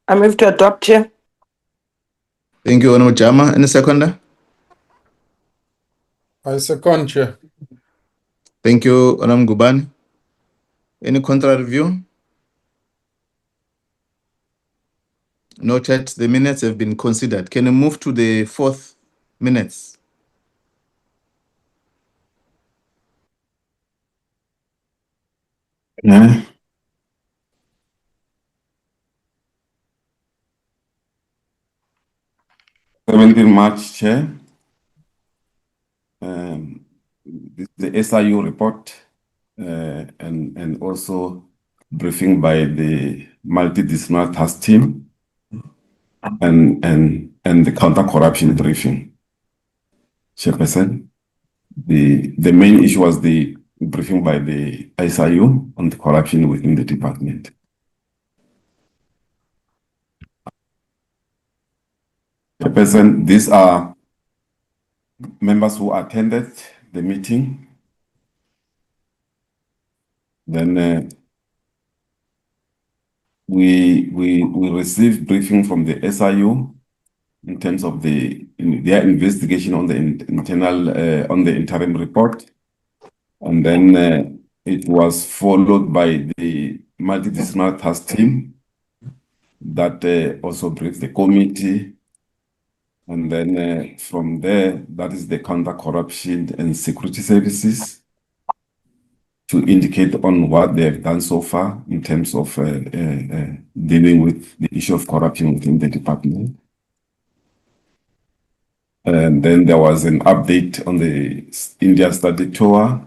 [SPEAKER 9] I move to adopt, Chair.
[SPEAKER 2] Thank you, Honorable Jama. Any seconder?
[SPEAKER 7] I second, Chair.
[SPEAKER 2] Thank you, Honorable Gubani. Any contrary view? Noted. The minutes have been considered. Can you move to the 4th minutes?
[SPEAKER 1] Yeah. 17 March, Chair. The SIU report and also briefing by the multidisciplinary task team and the counter-corruption briefing. Chairperson, the main issue was the briefing by the SIU on the corruption within the department. Chairperson, these are members who attended the meeting. Then we received briefing from the SIU in terms of their investigation on the on the interim report, and then it was followed by the multidisciplinary task team that also briefed the committee, and then from there, that is the counter-corruption and security services to indicate on what they have done so far in terms of dealing with the issue of corruption within the department. And then there was an update on the India study tour.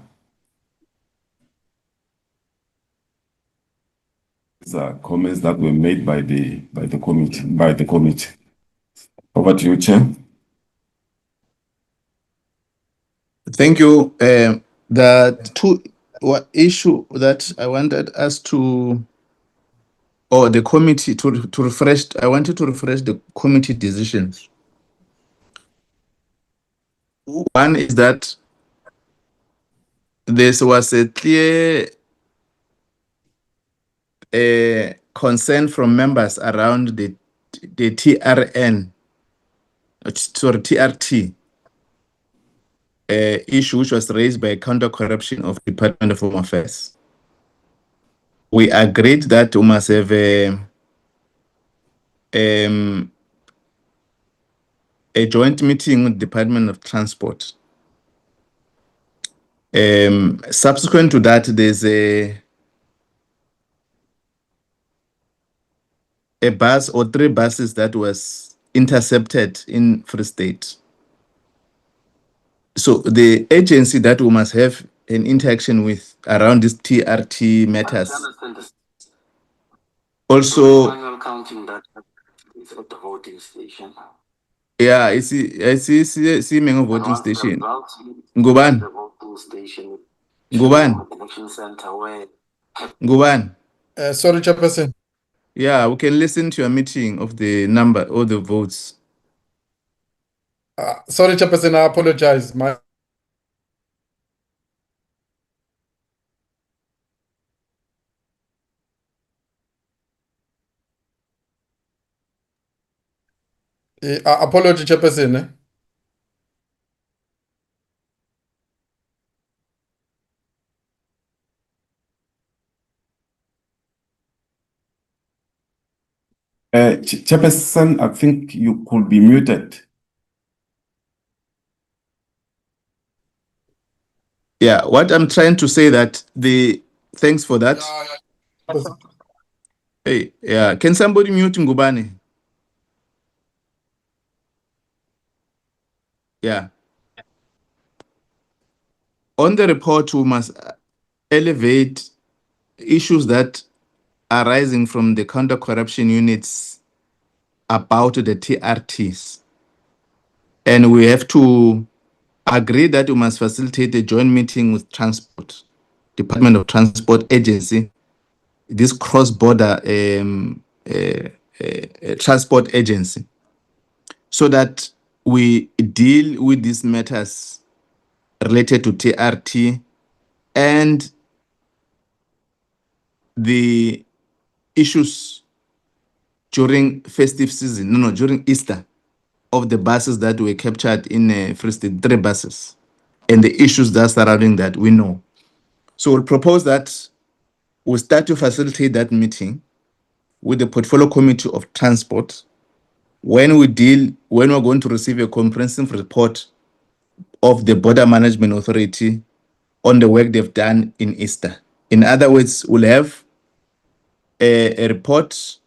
[SPEAKER 1] These are comments that were made by the committee. Over to you, Chair.
[SPEAKER 2] Thank you. The two issue that I wanted us to, or the committee to refresh, I wanted to refresh the committee decisions. One is that there was a clear concern from members around the TRN, sorry, TRT issue, which was raised by counter-corruption of Department of Home Affairs. we agreed that we must have a joint meeting with Department of Transport. Subsequent to that, there's a bus or 3 buses that was intercepted in Free State. So the agency that we must have an interaction with around this TRT matters. Also,
[SPEAKER 10] Final counting that is at the voting station.
[SPEAKER 2] yeah, I see Mengo voting station.
[SPEAKER 10] The
[SPEAKER 2] Nguban,
[SPEAKER 10] voting station.
[SPEAKER 2] Nguban,
[SPEAKER 10] Election center where.
[SPEAKER 2] Nguban.
[SPEAKER 7] Sorry, Chairperson.
[SPEAKER 2] Yeah, we can listen to your meeting of the number or the votes.
[SPEAKER 7] Sorry, Chairperson, I apologize. My apology, Chairperson.
[SPEAKER 1] Chairperson, I think you could be muted.
[SPEAKER 2] Yeah, what I'm trying to say that thanks for that. Hey, yeah, can somebody mute Ngubani? Yeah. On the report, we must elevate issues that are arising from the counter-corruption units about the TRTs. And we have to agree that we must facilitate a joint meeting with Transport, Department of Transport Agency, this cross-border transport agency, so that we deal with these matters related to TRT and the issues during festive season, during Easter, of the buses that were captured in Free State, 3 buses, and the issues that surrounding that we know. So we'll propose that we'll start to facilitate that meeting with the Portfolio Committee of Transport when we're going to receive a comprehensive report of the Border Management Authority on the work they've done in Easter. In other words, we'll have a report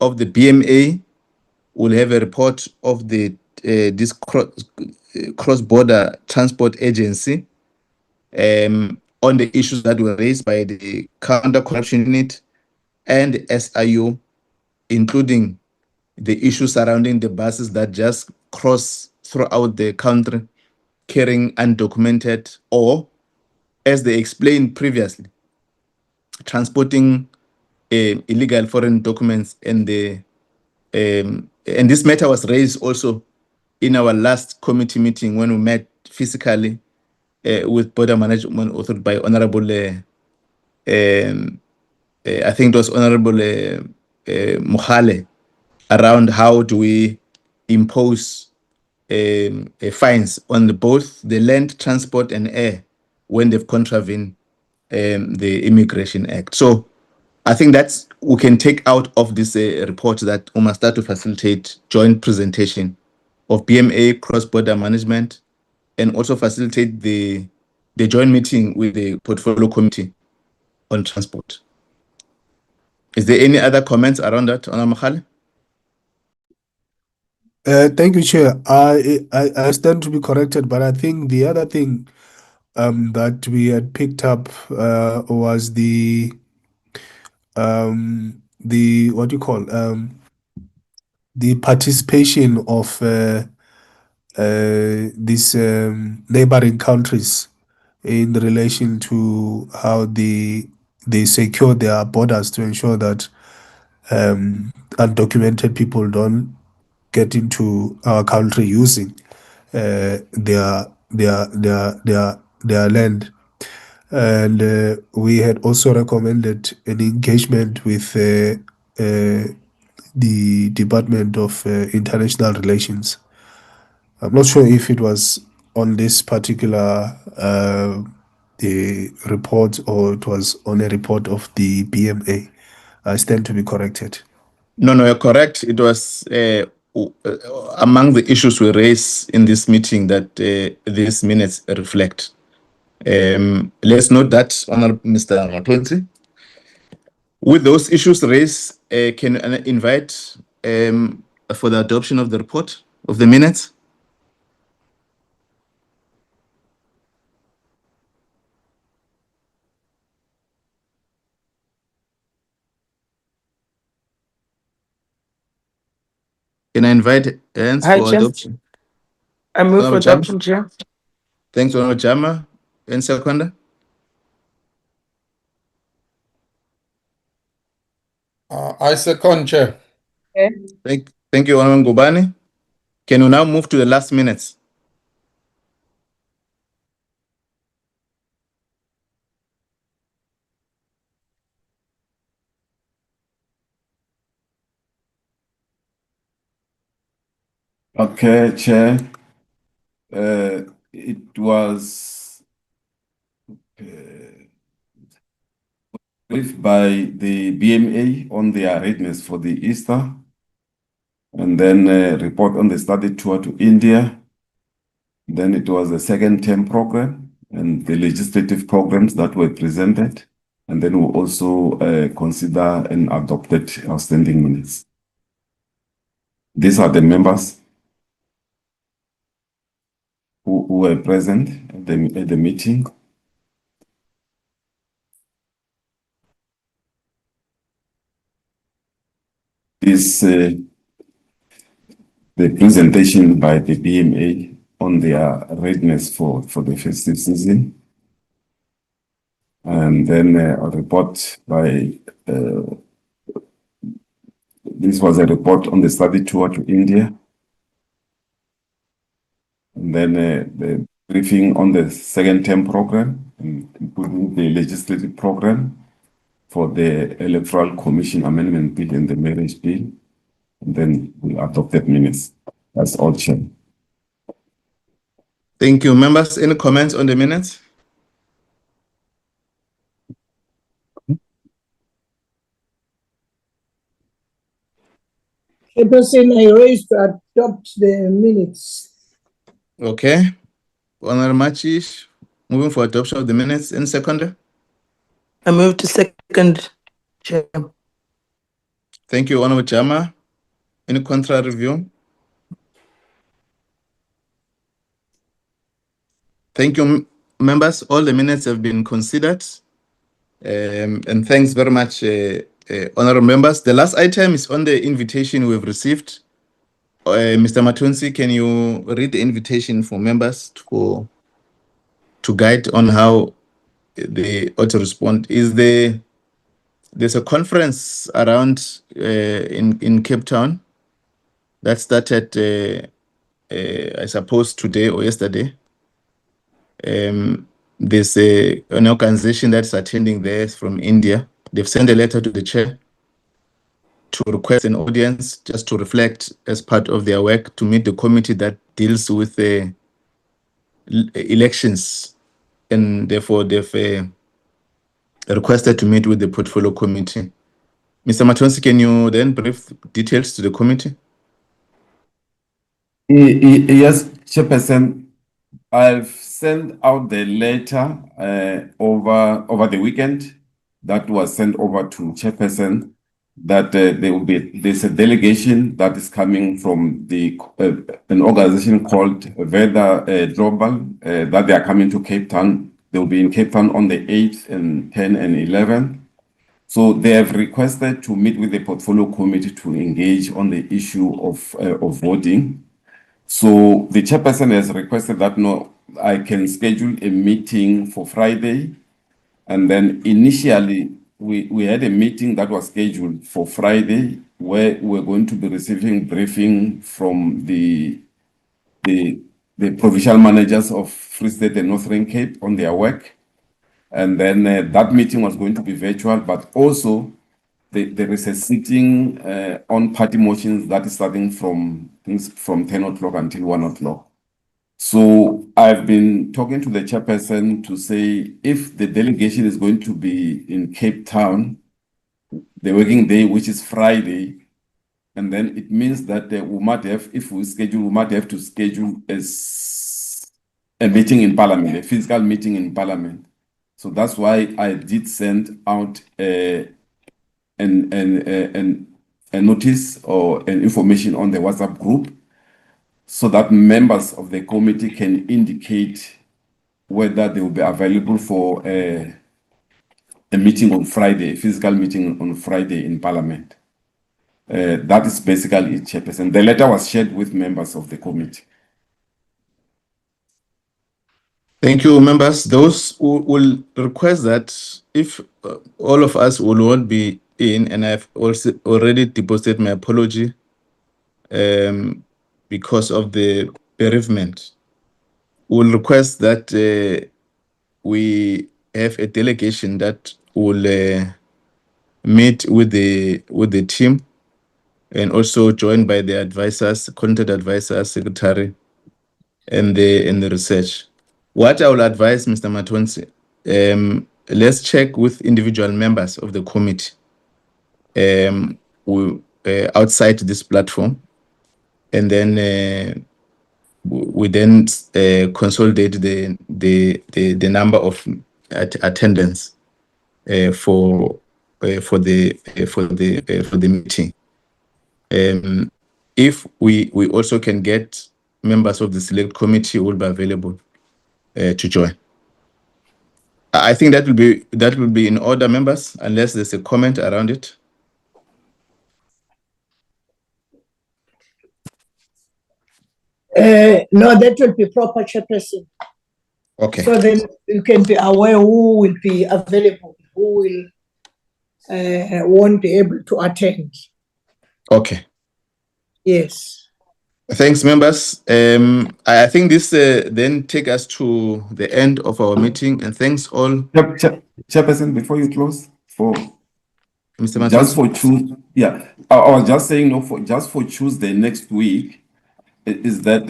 [SPEAKER 2] of the BMA, we'll have a report of the this cross-border transport agency on the issues that were raised by the counter-corruption unit and the SIU, including the issues surrounding the buses that just cross throughout the country carrying undocumented or, as they explained previously, transporting illegal foreign documents. And this matter was raised also in our last committee meeting when we met physically with Border Management Authority by Honorable, I think it was Honorable Mohale, around how do we impose fines on both the land, transport, and air when they've contravened the Immigration Act. So I think that's we can take out of this report that we must start to facilitate joint presentation of BMA cross-border management and also facilitate the joint meeting with the Portfolio Committee on Transport. Is there any other comments around that, Honorable Mohale?
[SPEAKER 8] Thank you, Chair. I stand to be corrected, but I think the other thing that we had picked up was the what do you call the participation of these neighboring countries in relation to how they secure their borders to ensure that undocumented people don't get into our country using their land. And we had also recommended an engagement with the Department of International Relations. I'm not sure if it was on this particular the report, or it was on a report of the BMA. I stand to be corrected.
[SPEAKER 2] No, you're correct. It was among the issues we raised in this meeting that these minutes reflect. Let's note that, Honorable Mr. Matwensi. With those issues raised, can I invite for the adoption of the report of the minutes? Can I invite hands
[SPEAKER 9] Hi,
[SPEAKER 2] for
[SPEAKER 9] Chair.
[SPEAKER 2] adoption?
[SPEAKER 9] I move for
[SPEAKER 2] Honorable Jama?
[SPEAKER 9] adoption, Chair.
[SPEAKER 2] Thanks, Honorable Jama. And seconder?
[SPEAKER 7] I second, Chair.
[SPEAKER 2] Thank you, Honorable Ngubane. Can we now move to the last minutes?
[SPEAKER 1] Okay, Chair. It was briefed by the BMA on their readiness for the Easter, and then a report on the study tour to India. Then it was a second term program and the legislative programs that were presented. And then we'll also consider and adopted outstanding minutes. These are the members who were present at the meeting. This the presentation by the BMA on their readiness for the festive season. And then a report by, this was a report on the study tour to India. And then the briefing on the second term program, including the legislative program for the Electoral Commission Amendment Bill and the Marriage Bill. And then we adopted minutes. That's all, Chair.
[SPEAKER 2] Thank you. Members, any comments on the minutes?
[SPEAKER 5] Chairperson, I raised to adopt the minutes.
[SPEAKER 2] Okay. Honorable Machish, moving for adoption of the minutes. Any seconder?
[SPEAKER 9] I move to second, Chair.
[SPEAKER 2] Thank you, Honorable Jama. Any contrary review? Thank you, members. All the minutes have been considered. And thanks very much, honorable members. The last item is on the invitation we've received. Mr. Matunsi, can you read the invitation for members to guide on how they ought to respond? There's a conference around in Cape Town that started, I suppose, today or yesterday. There's an organization that's attending there from India. They've sent a letter to the chair to request an audience just to reflect as part of their work to meet the committee that deals with elections. And therefore, they've requested to meet with the portfolio committee. Mr. Matonsi, can you then brief details to the committee?
[SPEAKER 1] Yes, Chairperson. I've sent out the letter over the weekend that was sent over to Chairperson that there's a delegation that is coming from an organization called Veda Global that they are coming to Cape Town. They'll be in Cape Town on the 8th and 10th and 11th. So they have requested to meet with the portfolio committee to engage on the issue of voting. So the chairperson has requested that I can schedule a meeting for Friday. And then initially we had a meeting that was scheduled for Friday where we're going to be receiving briefing from the provincial managers of Free State and Northern Cape on their work. And then that meeting was going to be virtual, but also there is a sitting on party motions that is starting from 10 o'clock until 1 o'clock. So I've been talking to the chairperson to say if the delegation is going to be in Cape Town, the working day, which is Friday, and then it means that we might have, if we schedule, we might have to schedule a meeting in Parliament, a physical meeting in Parliament. So that's why I did send out a notice or an information on the WhatsApp group so that members of the committee can indicate whether they will be available for a meeting on Friday, a physical meeting on Friday in Parliament. That is basically it, Chairperson. The letter was shared with members of the committee.
[SPEAKER 2] Thank you, members. Those who will request that if all of us will not be in, and I've also already deposited my apology because of the bereavement, we'll request that we have a delegation that will meet with the team and also joined by the advisors, content advisors, secretary, and the research. What I will advise, Mr. Matonsi, let's check with individual members of the committee outside this platform, and then we then consolidate the number of attendance for the meeting. If we also can get members of the select committee who will be available to join. I think that will be in order, members, unless there's a comment around it.
[SPEAKER 5] No, that will be proper, Chairperson.
[SPEAKER 2] Okay.
[SPEAKER 5] So then you can be aware who will be available, who will won't be able to attend.
[SPEAKER 2] Okay.
[SPEAKER 5] Yes.
[SPEAKER 2] Thanks, members. I think this then take us to the end of our meeting, and thanks all.
[SPEAKER 1] Chairperson, before you close,
[SPEAKER 2] Mr. Matos.
[SPEAKER 1] just for Tuesday, yeah, I was just saying, no, just for Tuesday next week, is that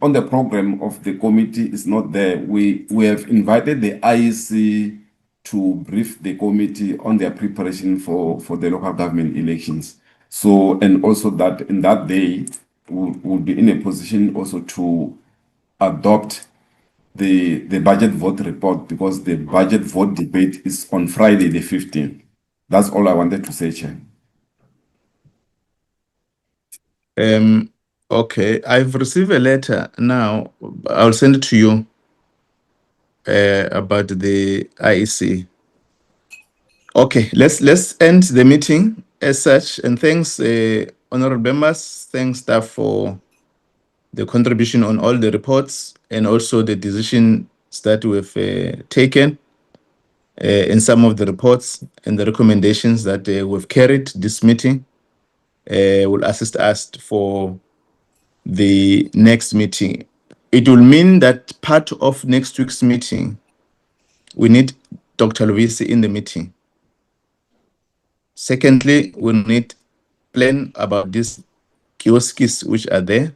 [SPEAKER 1] on the program of the committee is not there. We have invited the IEC to brief the committee on their preparation for the local government elections. So, and also that in that day, we'll be in a position also to adopt the budget vote report, because the budget vote debate is on Friday the 15th. That's all I wanted to say, Chair.
[SPEAKER 2] Okay, I've received a letter now. I'll send it to you about the IEC. Okay, let's end the meeting as such, and thanks, honorable members. Thanks, staff, for the contribution on all the reports and also the decisions that we've taken in some of the reports and the recommendations that we've carried. This meeting will assist us for the next meeting. It will mean that part of next week's meeting, we need Dr. Lovisi in the meeting. Secondly, we need plan about these kiosks which are there.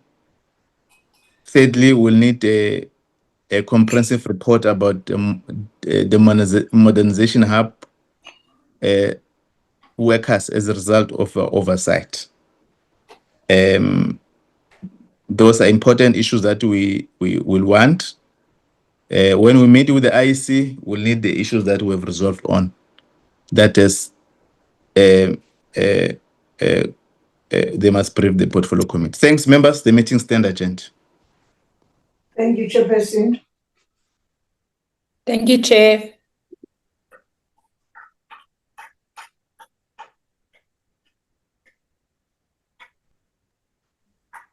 [SPEAKER 2] Thirdly, we'll need a comprehensive report about the modernization hub workers as a result of oversight. Those are important issues that we will want. When we meet with the IEC, we'll need the issues that we have resolved on. That is, they must brief the portfolio committee. Thanks, members. The meeting stand adjourned.
[SPEAKER 5] Thank you, Chairperson.
[SPEAKER 6] Thank you, Chair.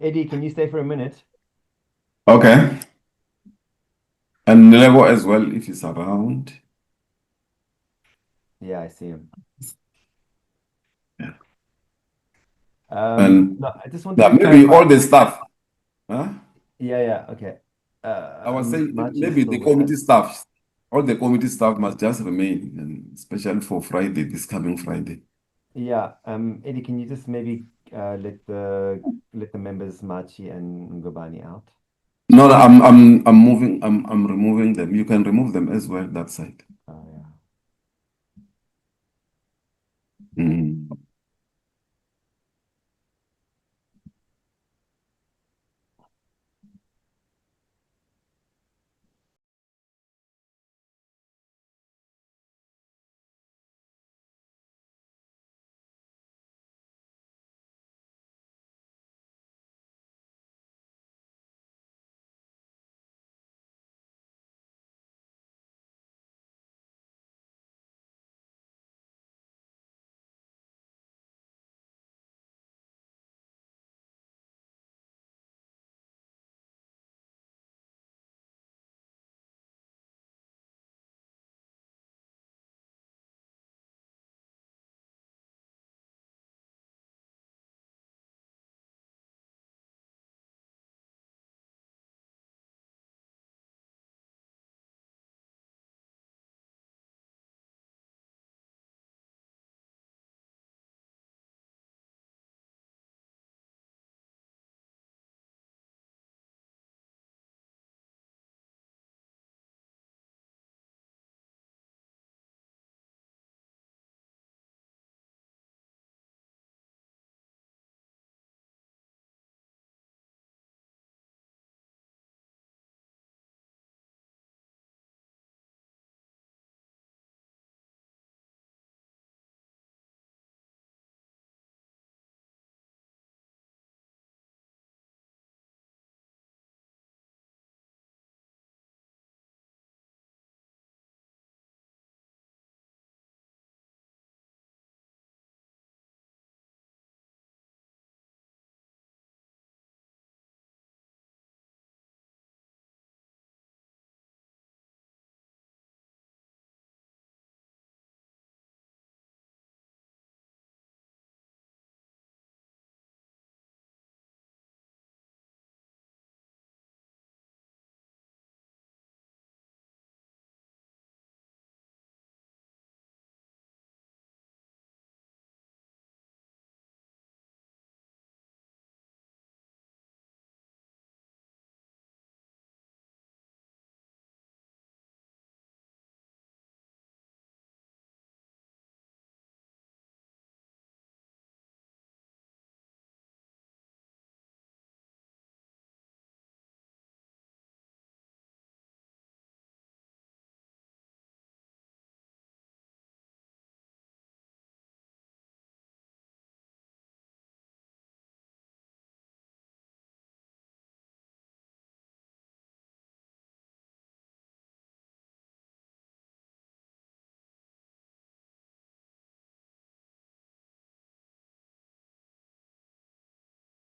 [SPEAKER 3] Eddie, can you stay for a minute?
[SPEAKER 1] Okay. And Nilego as well, if he's around.
[SPEAKER 3] Yeah, I see him.
[SPEAKER 1] Yeah.
[SPEAKER 3] No, I just wanted to
[SPEAKER 1] maybe
[SPEAKER 3] clarify.
[SPEAKER 1] all the staff. Huh?
[SPEAKER 3] Yeah, okay.
[SPEAKER 1] I was saying
[SPEAKER 3] Machi
[SPEAKER 1] maybe
[SPEAKER 3] still
[SPEAKER 1] the
[SPEAKER 3] with
[SPEAKER 1] committee
[SPEAKER 3] us.
[SPEAKER 1] staff, all the committee staff must just remain, and especially for Friday, this coming Friday.
[SPEAKER 3] Yeah, Eddie, can you just maybe let the members Machi and Ngobani out?
[SPEAKER 1] No, no, I'm removing them. You can remove them as well, that side.
[SPEAKER 3] Oh, yeah.
[SPEAKER 1] Mm.